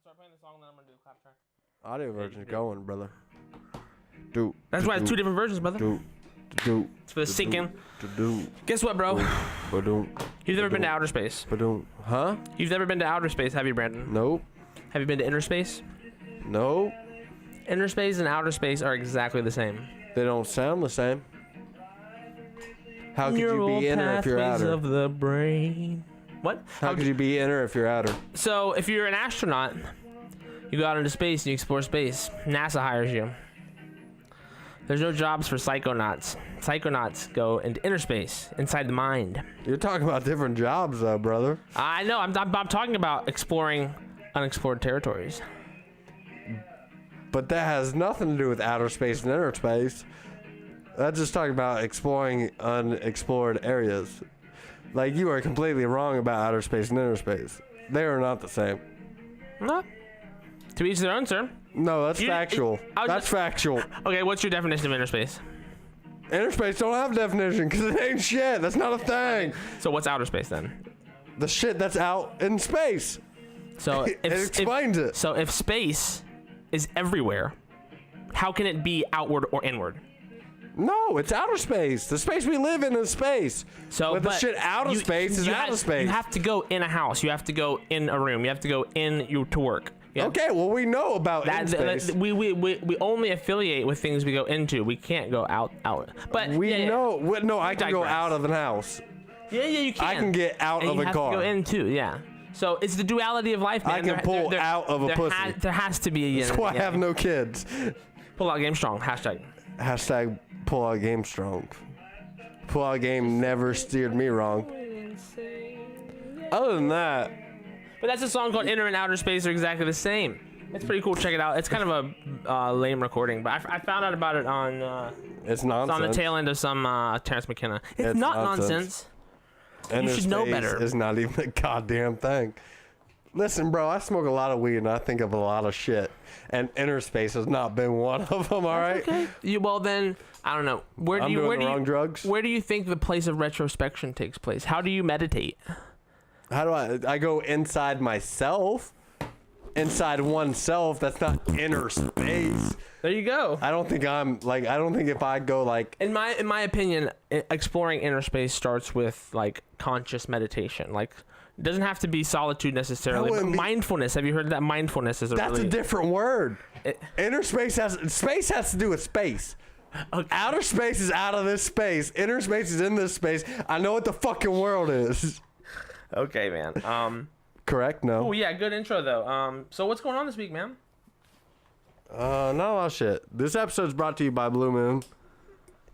start playing the song, then I'm gonna do the clap track. Audio version's going, brother. Do. That's why it's two different versions, brother. Do. It's for the syncing. Do. Guess what, bro? Do. You've never been to outer space. Huh? You've never been to outer space, have you, Brandon? Nope. Have you been to inner space? Nope. Inner space and outer space are exactly the same. They don't sound the same. How could you be inner if you're outer? Of the brain. What? How could you be inner if you're outer? So, if you're an astronaut, you go out into space and you explore space. NASA hires you. There's no jobs for psychonauts. Psychonauts go into inner space, inside the mind. You're talking about different jobs, though, brother. I know. I'm talking about exploring unexplored territories. But that has nothing to do with outer space and inner space. That's just talking about exploring unexplored areas. Like, you are completely wrong about outer space and inner space. They are not the same. No. To each their own, sir. No, that's factual. That's factual. Okay, what's your definition of inner space? Inner space don't have a definition because it ain't shit. That's not a thing. So what's outer space then? The shit that's out in space. So it explains it. So if space is everywhere, how can it be outward or inward? No, it's outer space. The space we live in is space. So, but the shit out of space is out of space. You have to go in a house. You have to go in a room. You have to go to work. Yeah. Okay, well, we know about in space. We only affiliate with things we go into. We can't go out. But we know. No, I can go out of an house. Yeah, you can. I can get out of a car. You have to go in too. Yeah. So it's the duality of life, man. I can pull out of a pussy. There has to be a. That's why I have no kids. Pull out game strong. Hashtag. Hashtag pull out game strong. Pull out game never steered me wrong. Other than that. But that's a song called Inner and Outer Space are exactly the same. It's pretty cool. Check it out. It's kind of a lame recording, but I found out about it on. It's nonsense. It's on the tail end of some Terrence McKenna. It's not nonsense. You should know better. It's not even a goddamn thing. Listen, bro, I smoke a lot of weed and I think of a lot of shit, and inner space has not been one of them. All right. Okay. Well then, I don't know. Where do you think the place of retrospection takes place? How do you meditate? How do I go inside myself? Inside oneself, that's not inner space. There you go. I don't think if I go like in my opinion, exploring inner space starts with like conscious meditation. Like, it doesn't have to be solitude necessarily, but mindfulness. Have you heard that mindfulness is a different word. Inner space has to do with space. Okay. Outer space is out of this space. Inner space is in this space. I know what the fucking world is. Okay, man. Correct? No. Oh yeah, good intro though. So what's going on this week, man? Not a lot of shit. This episode's brought to you by Blue Moon.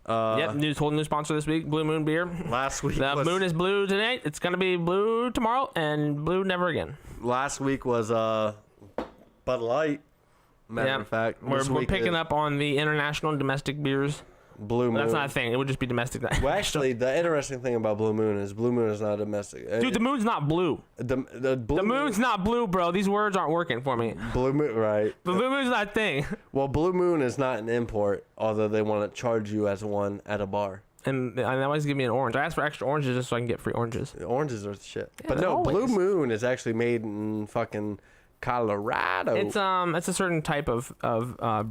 Yep, whole new sponsor this week, Blue Moon beer. Last week the moon is blue tonight. It's gonna be blue tomorrow, and blue never again. Last week was Bud Light. Matter of fact, we're picking up on the international and domestic beers. Blue Moon. That's not a thing. It would just be domestic. Well, actually, the interesting thing about Blue Moon is not domestic. Dude, the moon's not blue. The moon's not blue, bro. These words aren't working for me. Blue Moon, right? The Blue Moon's not a thing. Well, Blue Moon is not an import, although they want to charge you as one at a bar. And they always give me an orange. I asked for extra oranges just so I can get free oranges. The oranges are shit. Yeah, but no, always. Blue Moon is actually made in fucking Colorado. It's a certain type of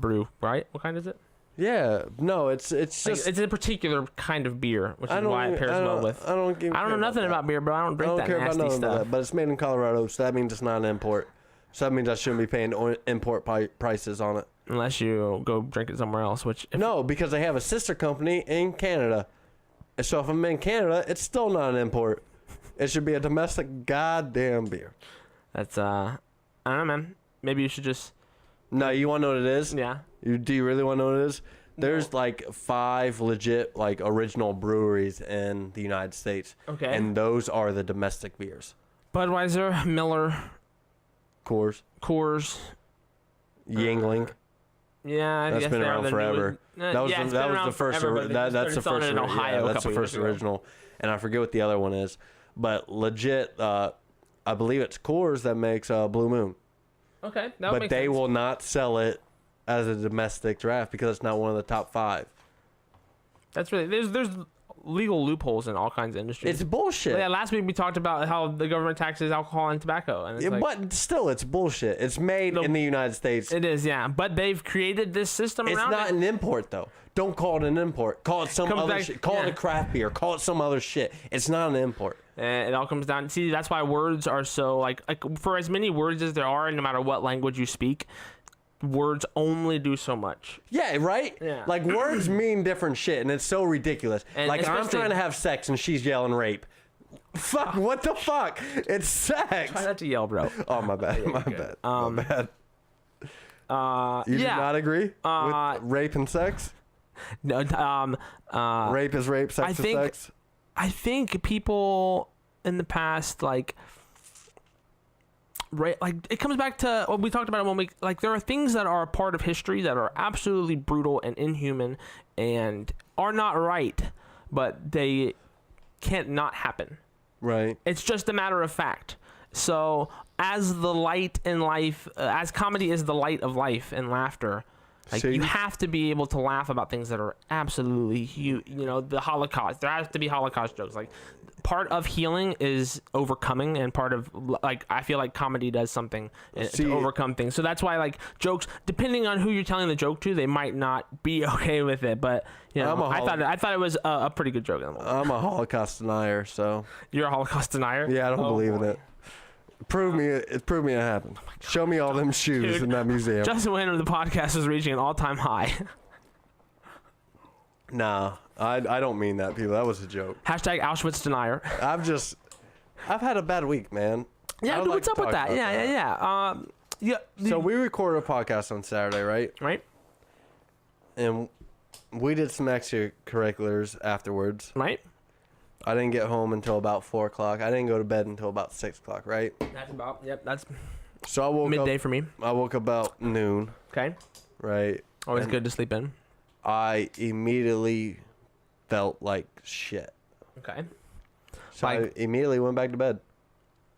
brew, right? What kind is it? Yeah, no, it's just like, it's a particular kind of beer, which is why it pairs well with. I don't know nothing about beer, bro. I don't drink that nasty stuff. But it's made in Colorado, so that means it's not an import. So that means I shouldn't be paying import prices on it. Unless you go drink it somewhere else, no, because they have a sister company in Canada. So if I'm in Canada, it's still not an import. It should be a domestic goddamn beer. That's I don't know, man. Maybe you should just. No, you want to know what it is? Yeah. Do you really want to know what it is? There's like 5 legit like original breweries in the United States. Okay. And those are the domestic beers. Budweiser, Miller, Coors, Yingling. Yeah, that's been around forever. That was the first. That's the first. In Ohio, that's the first original. And I forget what the other one is, but legit, I believe it's Coors that makes Blue Moon. Okay, but they will not sell it as a domestic draft because it's not one of the top 5. That's really there's legal loopholes in all kinds of industries. It's bullshit. Yeah, last week we talked about how the government taxes alcohol and tobacco, and it's But still, it's bullshit. It's made in the United States. it is, yeah. But they've created this system It's around not it. an import, though. Don't call it an import. Call it some other shit. Call it a craft beer. Call it some other shit. It's not an import. And it all comes down. See, that's why words are so like for as many words as there are, no matter what language you speak, words only do so much. Yeah, right? Yeah. Like, words mean different shit, and it's so ridiculous. And like, I'm especially- trying to have sex, and she's yelling rape. Fuck, what the fuck? It's sex. Try not to yell, bro. Oh, my bad. My bad. My bad. You yeah. do not agree with rape and sex? No, Rape is rape, sex is think- sex? I think people in the past, like it comes back to what we talked about when we like there are things that are a part of history that are absolutely brutal and inhuman and are not right, but they can't not happen. Right. It's just a matter of fact. So as the light in life, as comedy is the light of life and laughter, like See? you have to be able to laugh about things that are absolutely huge. You know, the Holocaust. There has to be Holocaust jokes. Like part of healing is overcoming, and part of like I feel like comedy does something to overcome things. So that's why like jokes, depending on who you're telling the joke to, they might not be okay with it. But you know, I thought it was a pretty good joke. I'm a Holocaust denier, so You're a Holocaust denier? yeah, I don't believe in it. Prove me it happened. Show me all them shoes Dude, in that museum. Justin Winter, the podcast is reaching an all-time high. Nah, I don't mean that, people. That was a joke. Hashtag Auschwitz denier. I've had a bad week, man. Yeah, dude, what's up with that? Yeah. So we recorded a podcast on Saturday, right? Right? And we did some extracurriculars afterwards. Right? I didn't get home until about 4 o'clock. I didn't go to bed until about 6 o'clock, right? That's about, yep, that's So I woke midday up, for me. I woke up about noon, Okay. right? Always And good to sleep in. I immediately felt like shit. Okay. So I immediately went back to bed.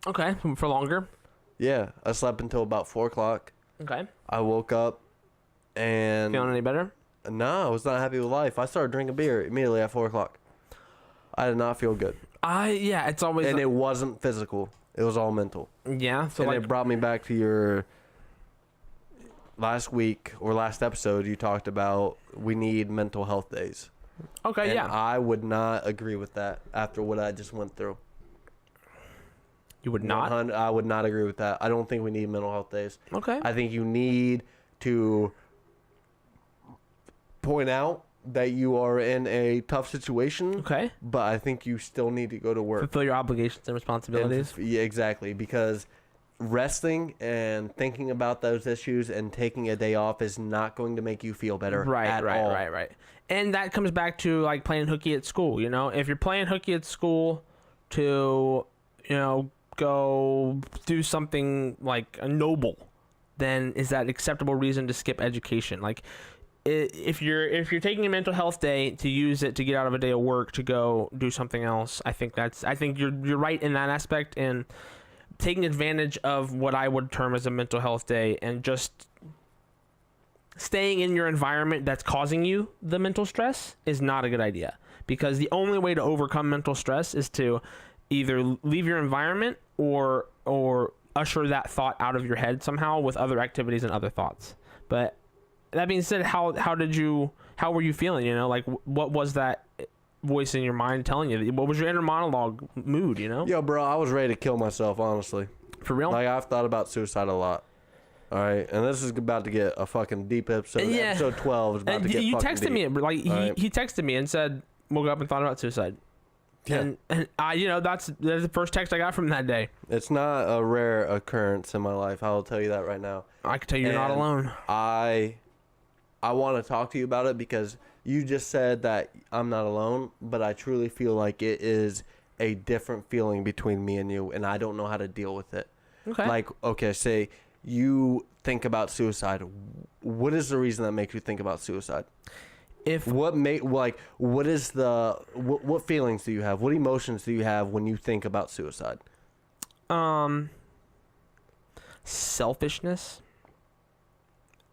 Okay, for longer. Yeah, I slept until about 4 o'clock. Okay. I woke up and Feeling any better? no, I was not happy with life. I started drinking beer immediately at 4 o'clock. I did not feel good. Yeah, it's always... And it wasn't physical. It was all mental. Yeah, so And like... it brought me back to your last week or last episode. You talked about we need mental health days. Okay, And yeah. I would not agree with that after what I just went through. You would not? I would not agree with that. I don't think we need mental health days. Okay. I think you need to point out that you are in a tough situation. Okay. But I think you still need to go to work. Fulfill your obligations and responsibilities. Yeah, exactly. Because resting and thinking about those issues and taking a day off is not going to make you feel better at all. Right. And that comes back to like playing hooky at school. You know, if you're playing hooky at school to, you know, go do something like a noble, then is that acceptable reason to skip education? Like, if you're taking a mental health day to use it to get out of a day of work to go do something else, I think you're right in that aspect, and taking advantage of what I would term as a mental health day and just staying in your environment that's causing you the mental stress is not a good idea, because the only way to overcome mental stress is to either leave your environment or usher that thought out of your head somehow with other activities and other thoughts. But that being said, how were you feeling? You know, like what was that voice in your mind telling you? What was your inner monologue mood? You know? Yo, bro, I was ready to kill myself, honestly. For real? Like, I've thought about suicide a lot. All right, and this is about to get a fucking deep episode. Yeah. Episode 12 is about to get you fucking texted deep. me, like Right. he texted me and said, woke up and thought about suicide. Yeah. And I, you know, that's the first text I got from that day. It's not a rare occurrence in my life. I will tell you that right now. I can tell you you're not And alone. I want to talk to you about it because you just said that I'm not alone, but I truly feel like it is a different feeling between me and you, and I don't know how to deal with it. Okay. Like, okay, say you think about suicide. What is the reason that makes you think about suicide? What is the what feelings do you have? What emotions do you have when you think about suicide? Selfishness,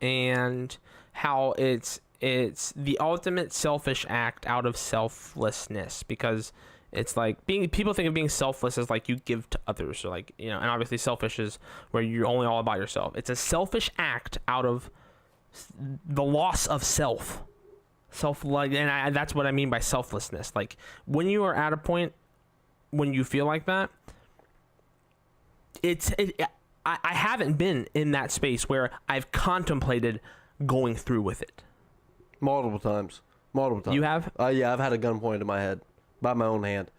and how it's it's the ultimate selfish act out of selflessness, because it's like people think of being selfless as like you give to others, or like, you know, and obviously selfish is where you're only all about yourself. It's a selfish act out of the loss of self, like, and that's what I mean by selflessness. Like when you are at a point when you feel like that, I haven't been in that space where I've contemplated going through with it. Multiple times. You have? Yeah, I've had a gun pointed to my head by my own hand.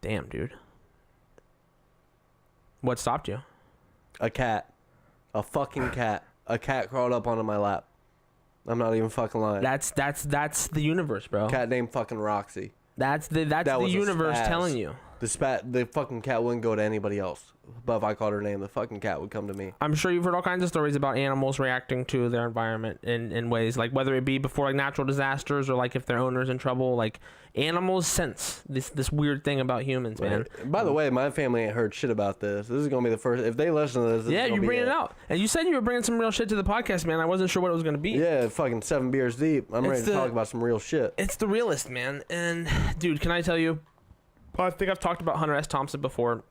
Damn, dude. What stopped you? A cat. A fucking cat. A cat crawled up onto my lap. I'm not even fucking lying. That's the universe, bro. Cat named fucking Roxy. That's the universe telling you. The fucking cat wouldn't go to anybody else. But if I called her name, the fucking cat would come to me. I'm sure you've heard all kinds of stories about animals reacting to their environment in ways, like whether it be before like natural disasters or like if their owner's in trouble. Like animals sense this weird thing about humans, man. By the way, my family ain't heard shit about this. This is gonna be the first. If they listen to this, yeah, you bring it out. And you said you were bringing some real shit to the podcast, man. I wasn't sure what it was gonna be. Yeah, fucking 7 beers deep. I'm ready to talk about some real shit. It's the realest, man. And dude, can I tell you? I think I've talked about Hunter S. Thompson before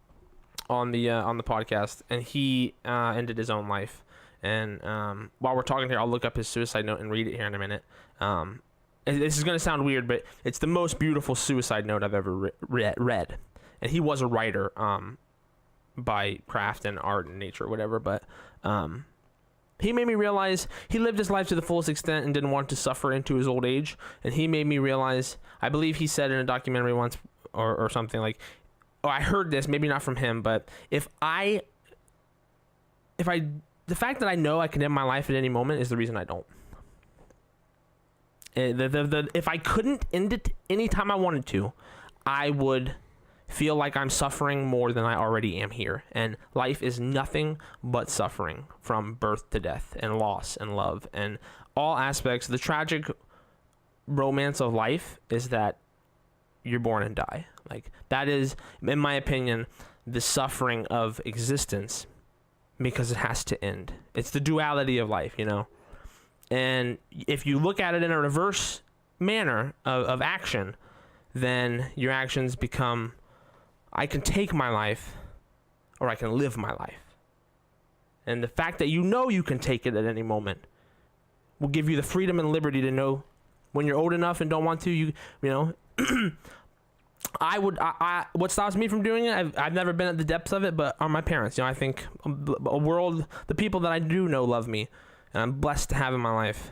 on the podcast, and he ended his own life. And while we're talking here, I'll look up his suicide note and read it here in a minute. This is gonna sound weird, but it's the most beautiful suicide note I've ever read. And he was a writer by craft and art and nature or whatever, but he made me realize he lived his life to the fullest extent and didn't want to suffer into his old age. And he made me realize, I believe he said in a documentary once or something like, oh, I heard this, maybe not from him, but the fact that I know I can end my life at any moment is the reason I don't. If I couldn't end it anytime I wanted to, I would feel like I'm suffering more than I already am here. And life is nothing but suffering, from birth to death and loss and love and all aspects. The tragic romance of life is that you're born and die. Like that is, in my opinion, the suffering of existence, because it has to end. It's the duality of life, you know? And if you look at it in a reverse manner of action, then your actions become, I can take my life or I can live my life. And the fact that you know you can take it at any moment will give you the freedom and liberty to know when you're old enough and don't want to, you know, what stops me from doing it, I've never been at the depths of it, but are my parents. You know, I think the people that I do know love me, and I'm blessed to have in my life.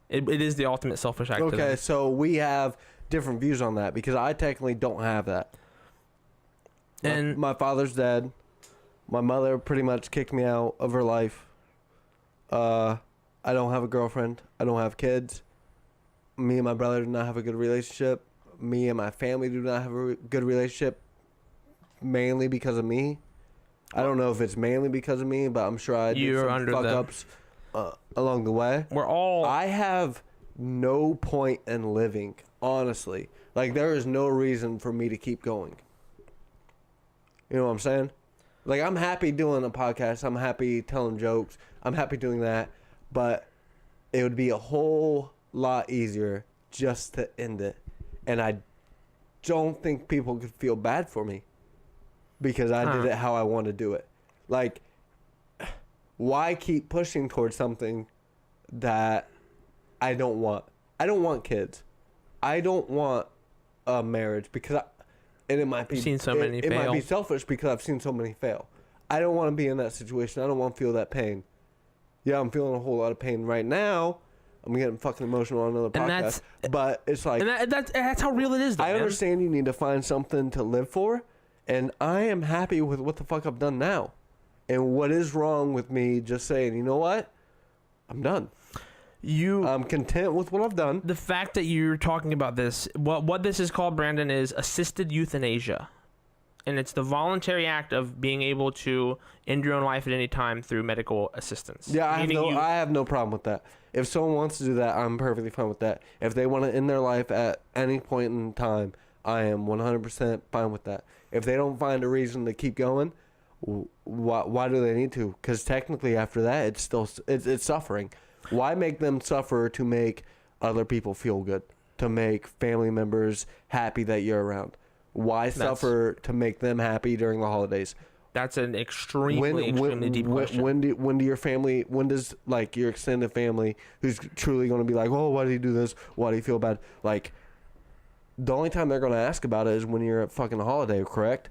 It is the ultimate selfish act. Okay, so we have different views on that, because I technically don't have that. And my father's dead. My mother pretty much kicked me out of her life. I don't have a girlfriend. I don't have kids. Me and my brother do not have a good relationship. Me and my family do not have a good relationship, mainly because of me. I don't know if it's mainly because of me, but I'm sure I did some fuck-ups along the way. I have no point in living, honestly. Like, there is no reason for me to keep going. You know what I'm saying? Like, I'm happy doing a podcast. I'm happy telling jokes. I'm happy doing that. But it would be a whole lot easier just to end it. And I don't think people could feel bad for me because I did it how I want to do it. Like, why keep pushing towards something that I don't want? I don't want kids. I don't want a marriage because it might be seen so many fail. It might be selfish because I've seen so many fail. I don't want to be in that situation. I don't want to feel that pain. Yeah, I'm feeling a whole lot of pain right now. I'm getting fucking emotional on another podcast. But it's like... And that's how real it is, though, I understand you need to find something to live for. And I am happy with what the fuck I've done now. And what is wrong with me just saying, you know what? I'm done. I'm content with what I've done. The fact that you're talking about this, what this is called, Brandon, is assisted euthanasia. And it's the voluntary act of being able to end your own life at any time through medical assistance. Yeah, I have no problem with that. If someone wants to do that, I'm perfectly fine with that. If they want to end their life at any point in time, I am 100% fine with that. If they don't find a reason to keep going, why do they need to? Because technically after that, it's suffering. Why make them suffer to make other people feel good, to make family members happy that you're around? Why suffer to make them happy during the holidays? That's an extremely deep question. When does like your extended family, who's truly going to be like, oh, why did he do this? Why do you feel bad? Like, the only time they're going to ask about it is when you're at fucking a holiday, correct?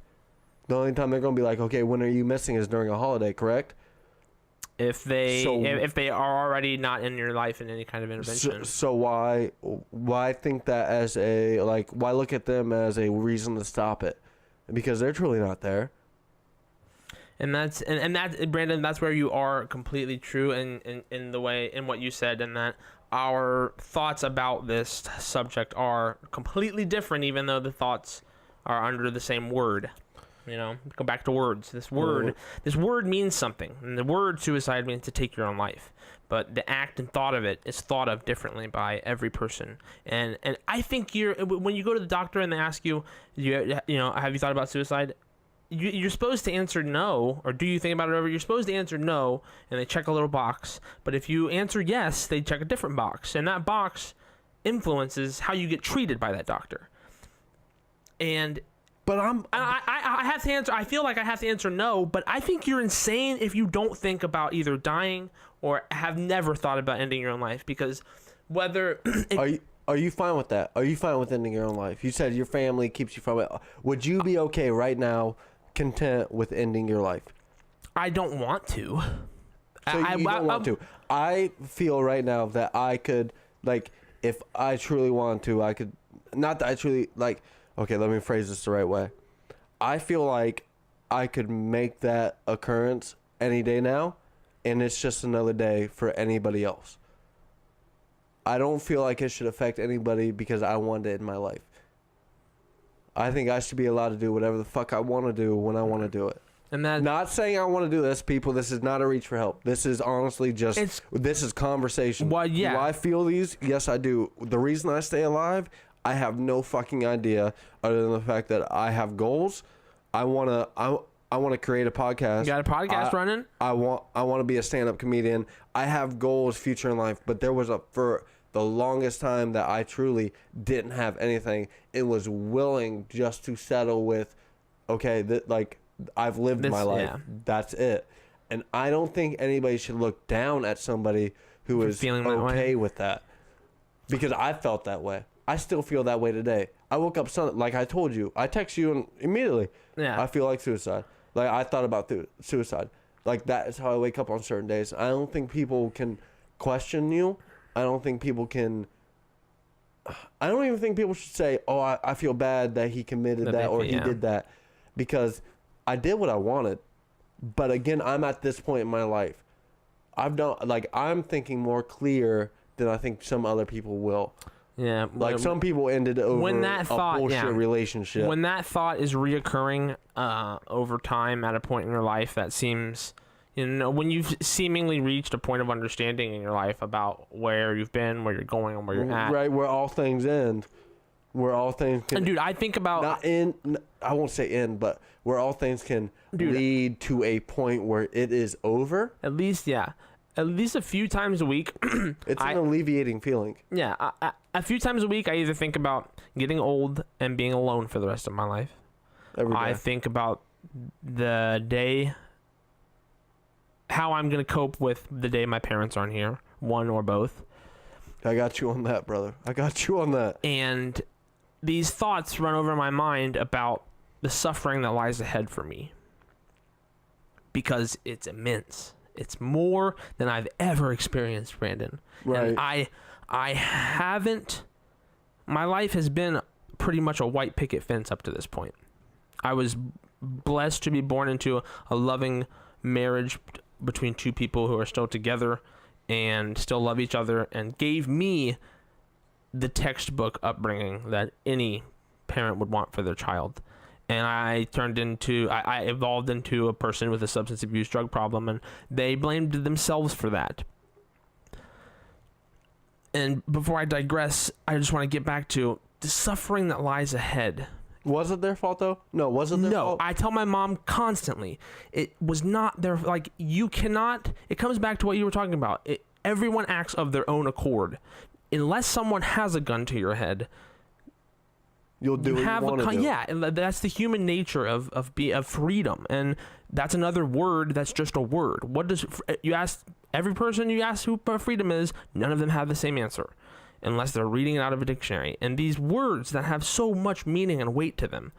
The only time they're going to be like, okay, when are you missing is during a holiday, correct? If they are already not in your life in any kind of intervention. So why think that as a, like, why look at them as a reason to stop it? Because they're truly not there. And that's Brandon, that's where you are completely true in the way, in what you said, and that our thoughts about this subject are completely different, even though the thoughts are under the same word. You know, go back to words. This word means something, and the word suicide means to take your own life. But the act and thought of it is thought of differently by every person. And I think when you go to the doctor and they ask you, you know, have you thought about suicide? You're supposed to answer no, or do you think about it ever? You're supposed to answer no, and they check a little box. But if you answer yes, they check a different box, and that box influences how you get treated by that doctor. But I have to answer. I feel like I have to answer no, but I think you're insane if you don't think about either dying or have never thought about ending your own life. Because whether Are you fine with that? Are you fine with ending your own life? You said your family keeps you from it. Would you be okay right now, content with ending your life? I don't want to. So you don't want to. I feel right now that I could, like, if I truly wanted to, I could. Not that I truly, like, okay, let me phrase this the right way. I feel like I could make that occurrence any day now, and it's just another day for anybody else. I don't feel like it should affect anybody because I want it in my life. I think I should be allowed to do whatever the fuck I want to do when I want to do it. And that, not saying I want to do this, people. This is not a reach for help. This is honestly just, this is conversation. Well, yeah. Do I feel these? Yes, I do. The reason I stay alive, I have no fucking idea other than the fact that I have goals. I want to create a podcast. You got a podcast running? I want to be a stand-up comedian. I have goals future in life, but there was for the longest time that I truly didn't have anything. It was willing just to settle with, okay, like, I've lived my life. Yeah. That's it. And I don't think anybody should look down at somebody who is okay with that. Because I felt that way. I still feel that way today. I woke up Sunday, like I told you. I text you and immediately. Yeah. I feel like suicide. Like, I thought about suicide. Like, that is how I wake up on certain days. I don't think people can question you. I don't think people can. I don't even think people should say, oh, I feel bad that he committed that or he did that. Because I did what I wanted. But again, I'm at this point in my life. I'm thinking more clear than I think some other people will. Yeah. Like, some people ended over a bullshit relationship. When that thought is reoccurring over time at a point in your life that seems, you know, when you've seemingly reached a point of understanding in your life about where you've been, where you're going, and where you're at. Right, where all things end. Where all things can... And dude, I think about... I won't say end, but where all things can lead to a point where it is over. At least, yeah. At least a few times a week. It's an alleviating feeling. Yeah. A few times a week, I either think about getting old and being alone for the rest of my life. Every day. I think about the day... how I'm going to cope with the day my parents aren't here. One or both. I got you on that, brother. I got you on that. And these thoughts run over my mind about the suffering that lies ahead for me. Because it's immense. It's more than I've ever experienced, Brandon. Right. And I haven't... My life has been pretty much a white picket fence up to this point. I was blessed to be born into a loving marriage between two people who are still together and still love each other, and gave me the textbook upbringing that any parent would want for their child. And I evolved into a person with a substance abuse drug problem, and they blamed themselves for that. And before I digress, I just want to get back to the suffering that lies ahead. Was it their fault, though? No, wasn't their fault? No, I tell my mom constantly, it was not their, like, you cannot, it comes back to what you were talking about. everyone acts of their own accord. Unless someone has a gun to your head, you'll do what you want to do. Yeah, and that's the human nature of freedom, and that's another word that's just a word. What does you ask every person you ask who freedom is? None of them have the same answer, unless they're reading it out of a dictionary. And these words that have so much meaning and weight to them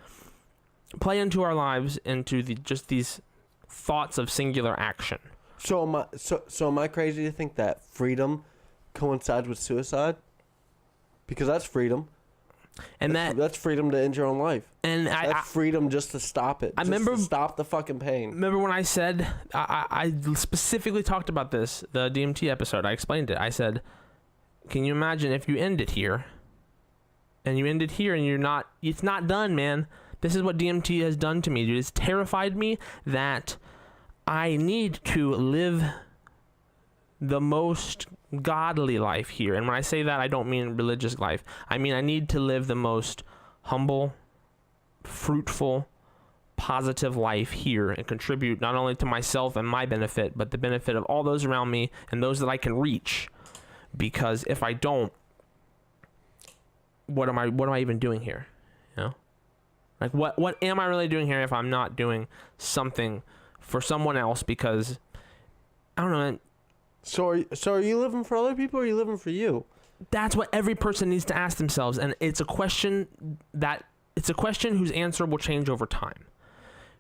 play into our lives, into just these thoughts of singular action. So am I crazy to think that freedom coincides with suicide? Because that's freedom. And that's freedom to end your own life. And that's freedom just to stop it. I remember to stop the fucking pain. Remember when I said I specifically talked about this, the DMT episode. I explained it. I said, can you imagine if you end it here, and you end it here, and it's not done, man. This is what DMT has done to me, dude. It's terrified me that I need to live the most godly life here. And when I say that, I don't mean religious life. I mean, I need to live the most humble, fruitful, positive life here and contribute not only to myself and my benefit, but the benefit of all those around me and those that I can reach. Because if I don't, what am I even doing here? You know? Like, what am I really doing here if I'm not doing something for someone else? Because I don't know. So are you living for other people, or are you living for you? That's what every person needs to ask themselves, and it's a question whose answer will change over time.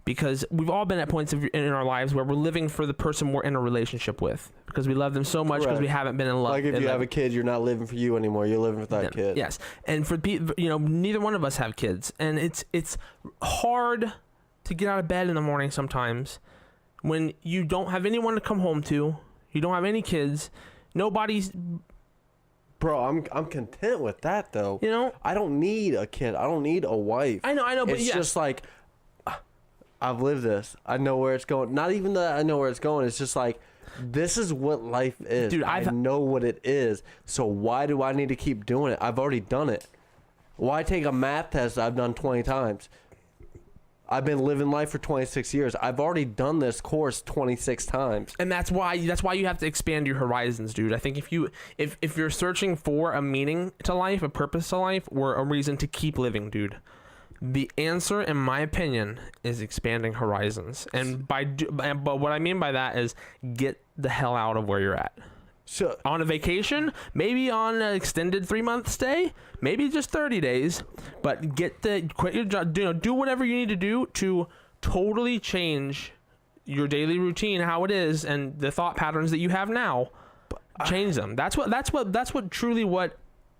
Because we've all been at points in our lives where we're living for the person we're in a relationship with, because we love them so much, because we haven't been in love. Like if you have a kid, you're not living for you anymore. You're living for that kid. Yes, and for neither one of us have kids, and it's hard to get out of bed in the morning sometimes when you don't have anyone to come home to. You don't have any kids. Nobody's. Bro, I'm content with that though. You know, I don't need a kid. I don't need a wife. I know, but it's just like I've lived this. I know where it's going. Not even that I know where it's going. It's just like, this is what life is. Dude, I know what it is. So why do I need to keep doing it? I've already done it. Why take a math test I've done 20 times? I've been living life for 26 years. I've already done this course 26 times. And that's why you have to expand your horizons, dude. I think if you're searching for a meaning to life, a purpose to life, or a reason to keep living, dude, the answer, in my opinion, is expanding horizons. And but what I mean by that is get the hell out of where you're at. So on a vacation, maybe on an extended 3-month stay, maybe just 30 days, but quit your job, do whatever you need to do to totally change your daily routine, how it is, and the thought patterns that you have now. Change them. That's what truly what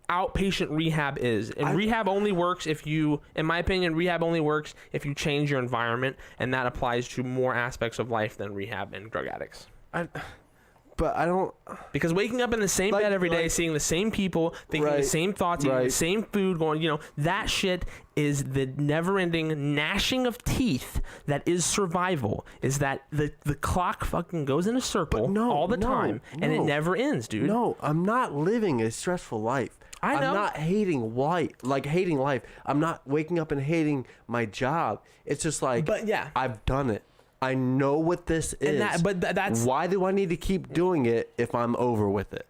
outpatient rehab is. And rehab only works if you, in my opinion, rehab only works if you change your environment, and that applies to more aspects of life than rehab and drug addicts. But I don't... Because waking up in the same bed every day, seeing the same people, thinking the same thoughts, eating the same food, going, that shit is the never-ending gnashing of teeth that is survival. Is that the clock fucking goes in a circle all the time, and it never ends, dude. No, I'm not living a stressful life. I know. I'm not hating life. I'm not waking up and hating my job. It's just like, I've done it. I know what this is. That's why do I need to keep doing it if I'm over with it?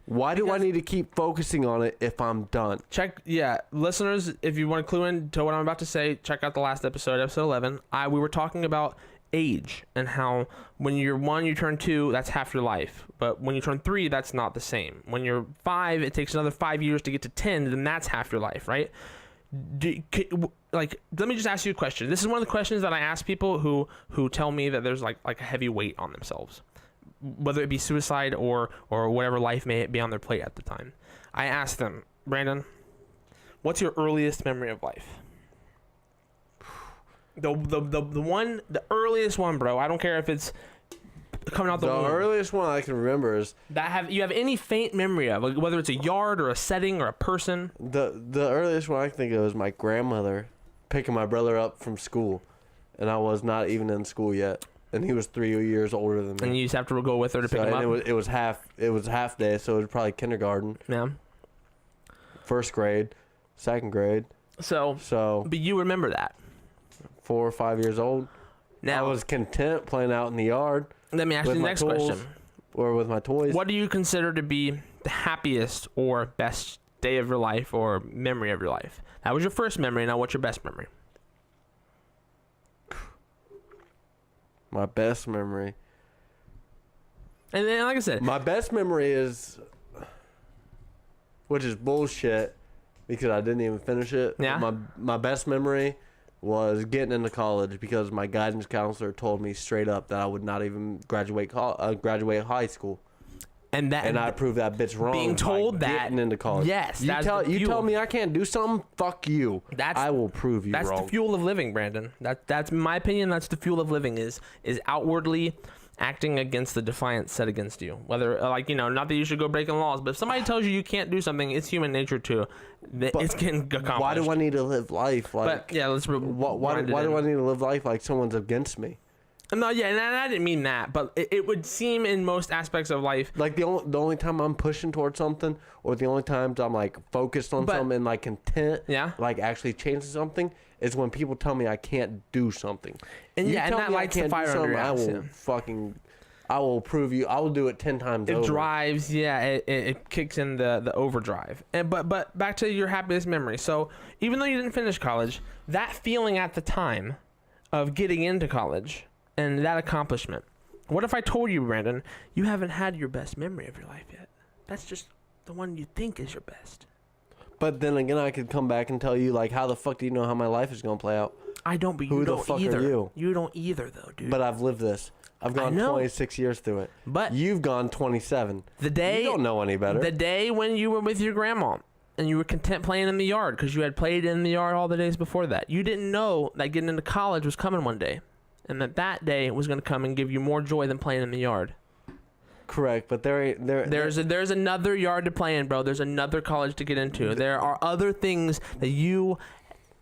Why do I need to keep focusing on it if I'm done? Listeners, if you want to clue in to what I'm about to say, check out the last episode 11. We were talking about age and how when you're 1, you turn 2, that's half your life. But when you turn 3, that's not the same. When you're 5, it takes another 5 years to get to 10, then that's half your life, right? Let me just ask you a question. This is one of the questions that I ask people who tell me that there's like a heavy weight on themselves, whether it be suicide or whatever life may be on their plate at the time. I ask them, Brandon, what's your earliest memory of life? The earliest one, bro. I don't care if it's coming out the womb. The earliest one I can remember is you have any faint memory of, like, whether it's a yard or a setting or a person. The earliest one I can think of is my grandmother picking my brother up from school, and I was not even in school yet, and he was 3 years older than me. And you just have to go with her to pick him up. It was half day, so it was probably kindergarten. Yeah. First grade, second grade. So. But you remember that. 4 or 5 years old. Now I was content playing out in the yard. Let me ask you the next question. or with my toys. What do you consider to be the happiest or best day of your life or memory of your life? That was your first memory. Now, what's your best memory? My best memory. And then, like I said, My best memory is, which is bullshit, because I didn't even finish it. Yeah. My best memory was getting into college because my guidance counselor told me straight up that I would not even graduate high school. and I proved that bitch wrong. being told by that, getting into college. yes, You tell me I can't do something. Fuck you. I will prove you That's wrong. the fuel of living, Brandon. That's in my opinion. That's the fuel of living is outwardly acting against the defiance set against you. Whether not that you should go breaking laws, but if somebody tells you can't do something, it's human nature to. It's getting accomplished. Why do I need to live life like? But yeah, let's. Why do I need to live life like someone's against me? No, yeah, and I didn't mean that, but it would seem in most aspects of life. Like the only time I'm pushing towards something, or the only times I'm like focused on something and like content, Yeah. like actually changing something, is when people tell me I can't do something. And You yeah, and tell that me I lights the can't do fire under something, your I ass. will I will prove you. I will do it 10 times It over. drives, yeah. It kicks in the overdrive. And but back to your happiest memory. So even though you didn't finish college, that feeling at the time of getting into college and that accomplishment. What if I told you, Brandon, you haven't had your best memory of your life yet? That's just the one you think is your best. But then again, I could come back and tell you, like, how the fuck do you know how my life is gonna play out? I don't, but Who you the don't fuck are either. you? You don't either, though, dude. But I've lived this. I've gone know. 26 years through it. But You've gone 27. the day You don't know any better. The day when you were with your grandma and you were content playing in the yard because you had played in the yard all the days before that. You didn't know that getting into college was coming one day, and that day was going to come and give you more joy than playing in the yard. Correct, but There's another yard to play in, bro. There's another college to get into. There are other things that you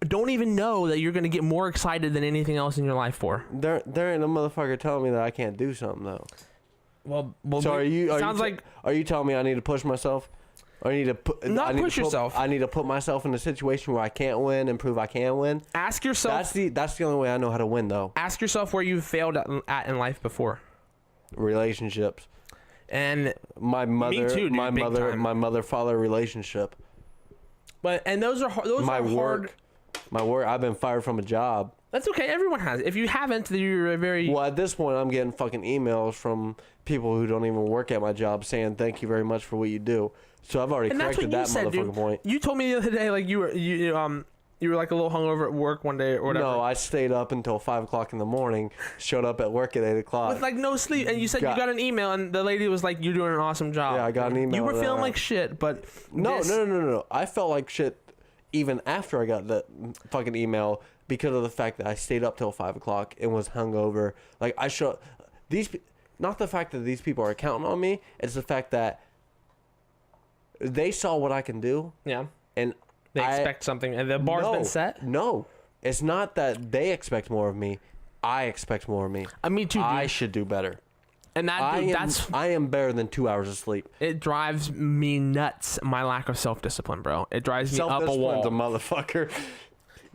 don't even know that you're going to get more excited than anything else in your life for. there ain't a motherfucker telling me that I can't do something though. Well, So are you telling me I need to push myself? Or I need to push yourself. I need to put myself in a situation where I can't win and prove I can win. Ask yourself. That's the only way I know how to win though. Ask yourself where you've failed at in life before. Relationships. And My mother, too, dude, my big mother, time. my mother-father relationship. those are My hard. work. My work. I've been fired from a job. That's okay. Everyone has. If you haven't, then you're a very. Well, at this point, I'm getting fucking emails from people who don't even work at my job saying thank you very much for what you do. So I've already And that's corrected what you that said, motherfucking dude. point. You told me the other day, like you were like a little hungover at work one day or whatever. No, I stayed up until 5 o'clock in the morning. Showed up at work at 8 o'clock. with like no sleep, and you said you got an email, and the lady was like, "You're doing an awesome job." Yeah, I got an email. You were that- feeling like shit, but No. I felt like shit even after I got that fucking email because of the fact that I stayed up till 5 o'clock and was hungover. Like not the fact that these people are counting on me. It's the fact that they saw what I can do. Yeah, And they expect something, and the bar's been set. No, it's not that they expect more of me. I expect more of me. Me too, dude. I should do better. And I am better than 2 hours of sleep. it drives me nuts. My lack of self-discipline, bro. It drives me up a wall. Self-discipline's a motherfucker.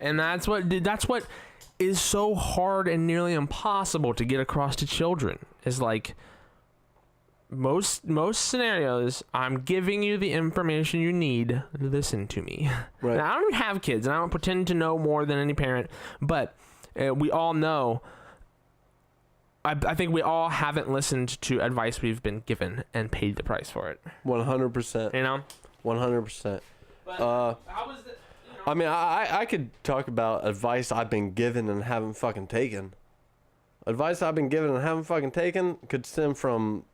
And that's what is so hard and nearly impossible to get across to children. Is like most scenarios, I'm giving you the information you need. Listen to me. Right. Now, I don't even have kids, and I don't pretend to know more than any parent, but we all know. I think we all haven't listened to advice we've been given and paid the price for it. 100%. You know? 100%. But how was it? I mean, I could talk about advice I've been given and haven't fucking taken. Advice I've been given and haven't fucking taken could stem from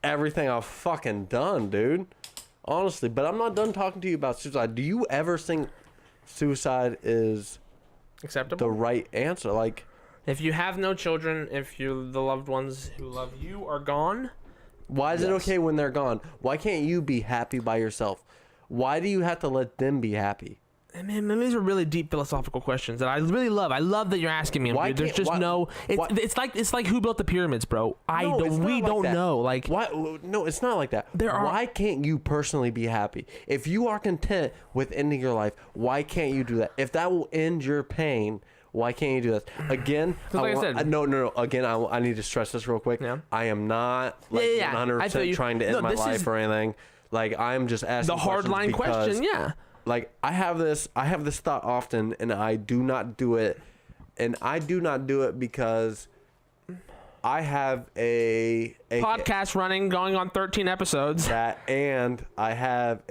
everything I've fucking done, dude. Honestly, but I'm not done talking to you about suicide. Do you ever think suicide is Acceptable? the right answer? Like, If you have no children, if the loved ones who love you are gone, why is it okay when they're gone? Why can't you be happy by yourself? Why do you have to let them be happy? I mean, these are really deep philosophical questions that I really love. I love that you're asking me them, dude. There's just it's like who built the pyramids, bro. We don't know. Like, why? No, it's not like that. Why can't you personally be happy? If you are content with ending your life, why can't you do that? If that will end your pain, Why can't you do this? Again, like I said. No. Again, I need to stress this real quick. Yeah. I am not like 100% trying to end my life or anything. Like, I'm just asking the hard line question. Yeah. Like, I have this thought often, and I do not do it. And I do not do it because I have a podcast running, going on 13 episodes. And I have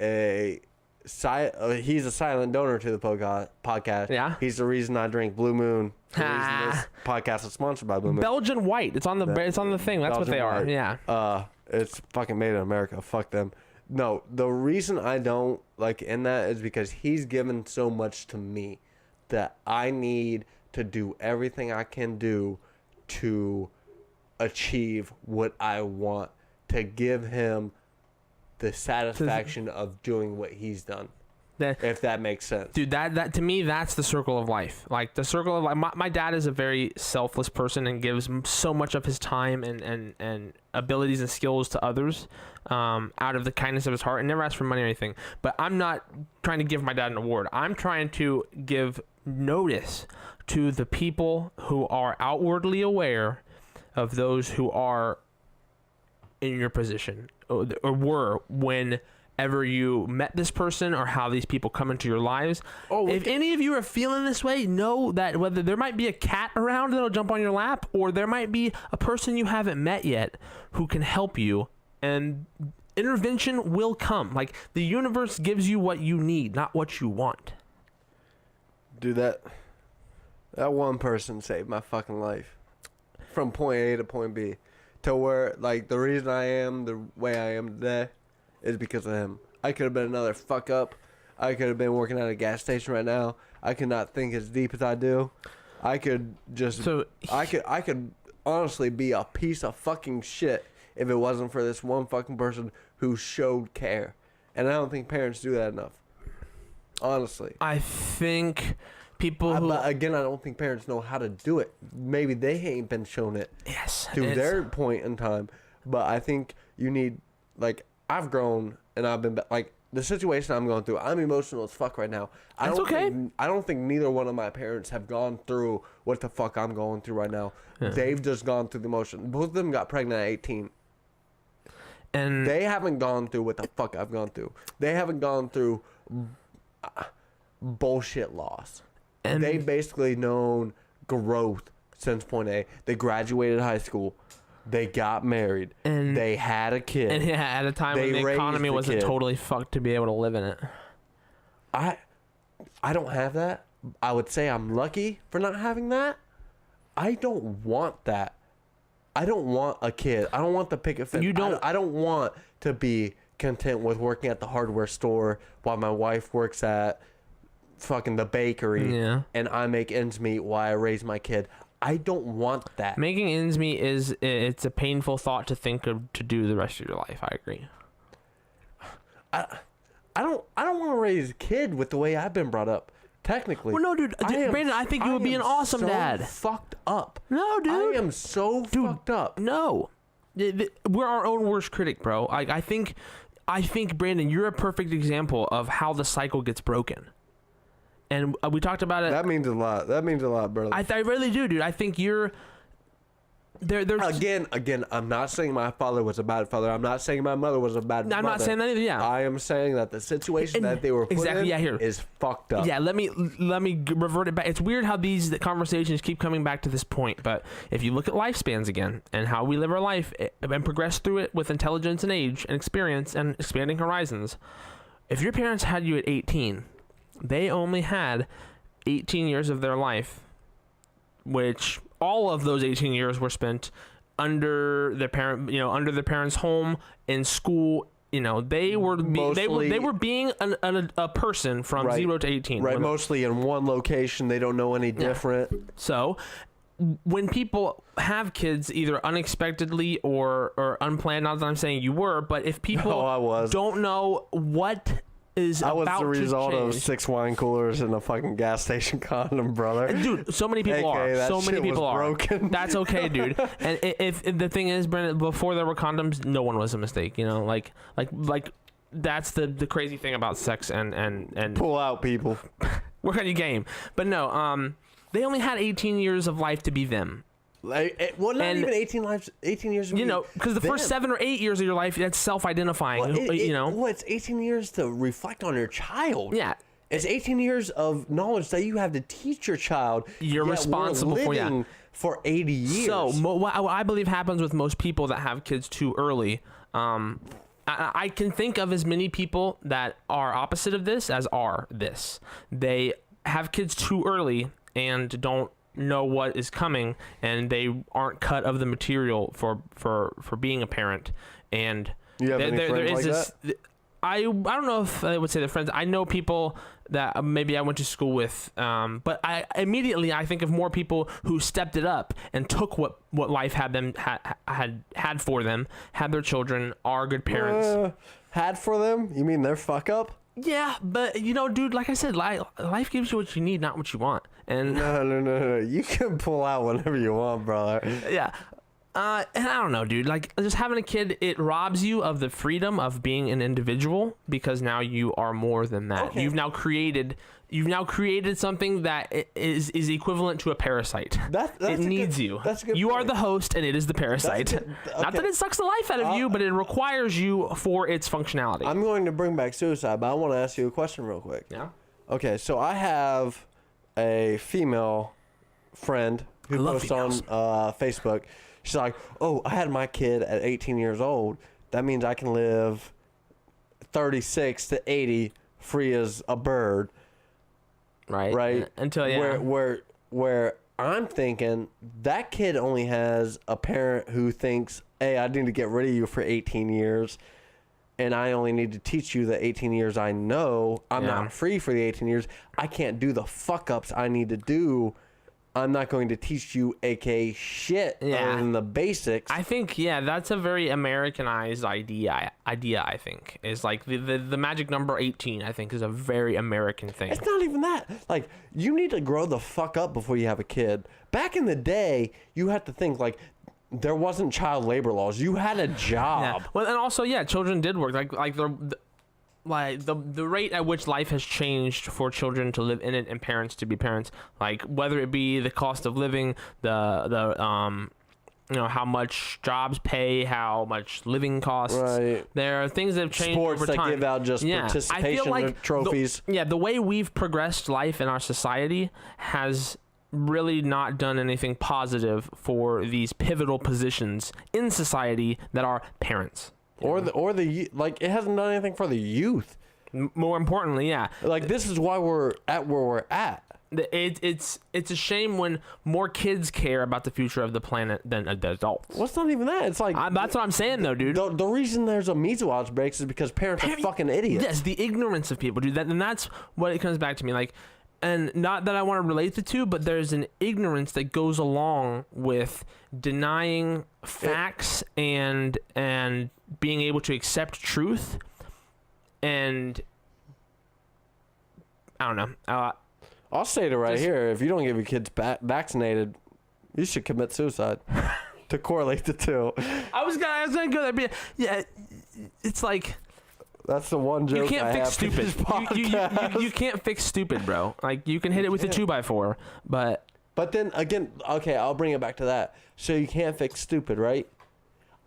he's a silent donor to the podcast. Yeah. He's the reason I drink Blue Moon. The reason this podcast is sponsored by Blue Moon. Belgian white. It's on the thing. That's Belgian what they are. White. Yeah. It's fucking made in America. Fuck them. No, the reason I don't like in that is because he's given so much to me that I need to do everything I can do to achieve what I want, to give him the satisfaction of doing what he's done. If that makes sense. Dude, that to me, that's the circle of life. Like, the circle of life. My dad is a very selfless person and gives so much of his time and abilities and skills to others out of the kindness of his heart, and never asks for money or anything. But I'm not trying to give my dad an award. I'm trying to give notice to the people who are outwardly aware of those who are in your position or were whenever you met this person, or how these people come into your lives. If any of you are feeling this way, know that whether there might be a cat around that'll jump on your lap, or there might be a person you haven't met yet who can help you, and intervention will come. Like, the universe gives you what you need, not what you want. Dude, that one person saved my fucking life from point A to point B, to where, like, the reason I am the way I am today is because of him. I could have been another fuck up. I could have been working at a gas station right now. I could not think as deep as I do. I could just I could honestly be a piece of fucking shit if it wasn't for this one fucking person who showed care. And I don't think parents do that enough. Honestly. I think people but again, I don't think parents know how to do it. Maybe they ain't been shown it. Yes. To their point in time. But I think you need, like, I've grown and I've been, like, the situation I'm going through, I'm emotional as fuck right now. I don't think neither one of my parents have gone through what the fuck I'm going through right now. Yeah. They've just gone through the emotion. Both of them got pregnant at 18. And they haven't gone through what the fuck I've gone through. They haven't gone through bullshit loss. And they've basically known growth since point A. They graduated high school. They got married. And they had a kid. And yeah, at a time when the economy wasn't totally fucked to be able to live in it. I don't have that. I would say I'm lucky for not having that. I don't want that. I don't want a kid. I don't want the picket fence. I don't want to be content with working at the hardware store while my wife works at fucking the bakery. Yeah. And I make ends meet while I raise my kid. I don't want that. Making ends meet it's a painful thought to think of to do the rest of your life. I agree. I don't want to raise a kid with the way I've been brought up. Technically. Well, no, dude. Brandon, I think you would be an awesome dad. Fucked up. No, dude. I am so fucked up. No. We're our own worst critic, bro. I think, Brandon, you're a perfect example of how the cycle gets broken. And we talked about it. That means a lot. That means a lot, brother. I really do, dude. I think you're... Again, I'm not saying my father was a bad father. I'm not saying my mother was a bad mother. I'm not saying that either, yeah. I am saying that the situation that they were put in is fucked up. Yeah, let me revert it back. It's weird how the conversations keep coming back to this point, but if you look at lifespans again and how we live our life and progress through it with intelligence and age and experience and expanding horizons, if your parents had you at 18, they only had 18 years of their life, which... all of those 18 years were spent under their parents' home, in school. They were being a person from 0 to 18. Right, mostly in one location. They don't know any different. Yeah. So, when people have kids, either unexpectedly or unplanned, not that I'm saying you were, but if people don't know what is I was about the result to of 6 wine coolers and a fucking gas station condom, brother. And dude, so many people are. So many people are. Broken. That's okay, dude. And if the thing is, Brandon, before there were condoms, no one was a mistake. Like that's the crazy thing about sex and pull out, people. Work on your game. But no, They only had 18 years of life to be them. Like, well, not even 18 years. You know, because the first 7 or 8 years of your life, that's self-identifying. Well, you know, well, it's 18 years to reflect on your child. Yeah. It's 18 years of knowledge that you have to teach your child. You're responsible for 80 years. So what I believe happens with most people that have kids too early, I can think of as many people that are opposite of this as are this. They have kids too early and don't know what is coming, and they aren't cut of the material for being a parent. And you have any friends like that? I don't know if I would say they're friends. I know people that maybe I went to school with, but I think of more people who stepped it up and took what life had for them, had their children, are good parents. Had for them? You mean their fuck up? Yeah, but you know, dude, like I said, life gives you what you need, not what you want. And no. You can pull out whenever you want, brother. Yeah. And I don't know, dude. Like, just having a kid, it robs you of the freedom of being an individual, because now you are more than that. Okay. You've now created something that is equivalent to a parasite. It needs you. That's a good You point. are the host, and it is the parasite. Okay. Not that it sucks the life out of you, but it requires you for its functionality. I'm going to bring back suicide, but I want to ask you a question real quick. Yeah. Okay, so I have a female friend who posts on Facebook. She's like, oh, I had my kid at 18 years old. That means I can live 36 to 80 free as a bird. Right? Until, yeah. Where I'm thinking that kid only has a parent who thinks, hey, I need to get rid of you for 18 years. And I only need to teach you the 18 years I know. I'm not free for the 18 years. I can't do the fuck-ups I need to do. I'm not going to teach you AK shit other than the basics. I think, that's a very Americanized idea, I think. Is like the magic number 18, I think, is a very American thing. It's not even that. Like, you need to grow the fuck up before you have a kid. Back in the day, you had to think, like, there wasn't child labor laws. You had a job. Yeah. Well, and also, children did work. The rate at which life has changed for children to live in it and parents to be parents, like whether it be the cost of living, the how much jobs pay, how much living costs. Right. There are things that have changed Sports over time. Sports that give out just participation I feel like trophies. The way we've progressed life in our society has really not done anything positive for these pivotal positions in society that are parents. Or the like, it hasn't done anything for the youth. More importantly, like, this is why we're at where we're at. It's a shame when more kids care about the future of the planet than adults. Well, it's not even that. It's like, that's what I'm saying, though, dude. The reason there's a measles outbreak is because parents are fucking idiots. Yes, the ignorance of people, dude. And that's what it comes back to me. Like, and not that I want to relate the two, but there's an ignorance that goes along with denying facts and being able to accept truth. And I don't know. I'll say it right here. If you don't get your kids vaccinated, you should commit suicide. To correlate the two. I was gonna go there. But yeah, it's like, that's the one joke you can't I fix have stupid. You can't fix stupid, bro. Like, you can hit it with a 2x4, but then again, okay, I'll bring it back to that. So you can't fix stupid, right?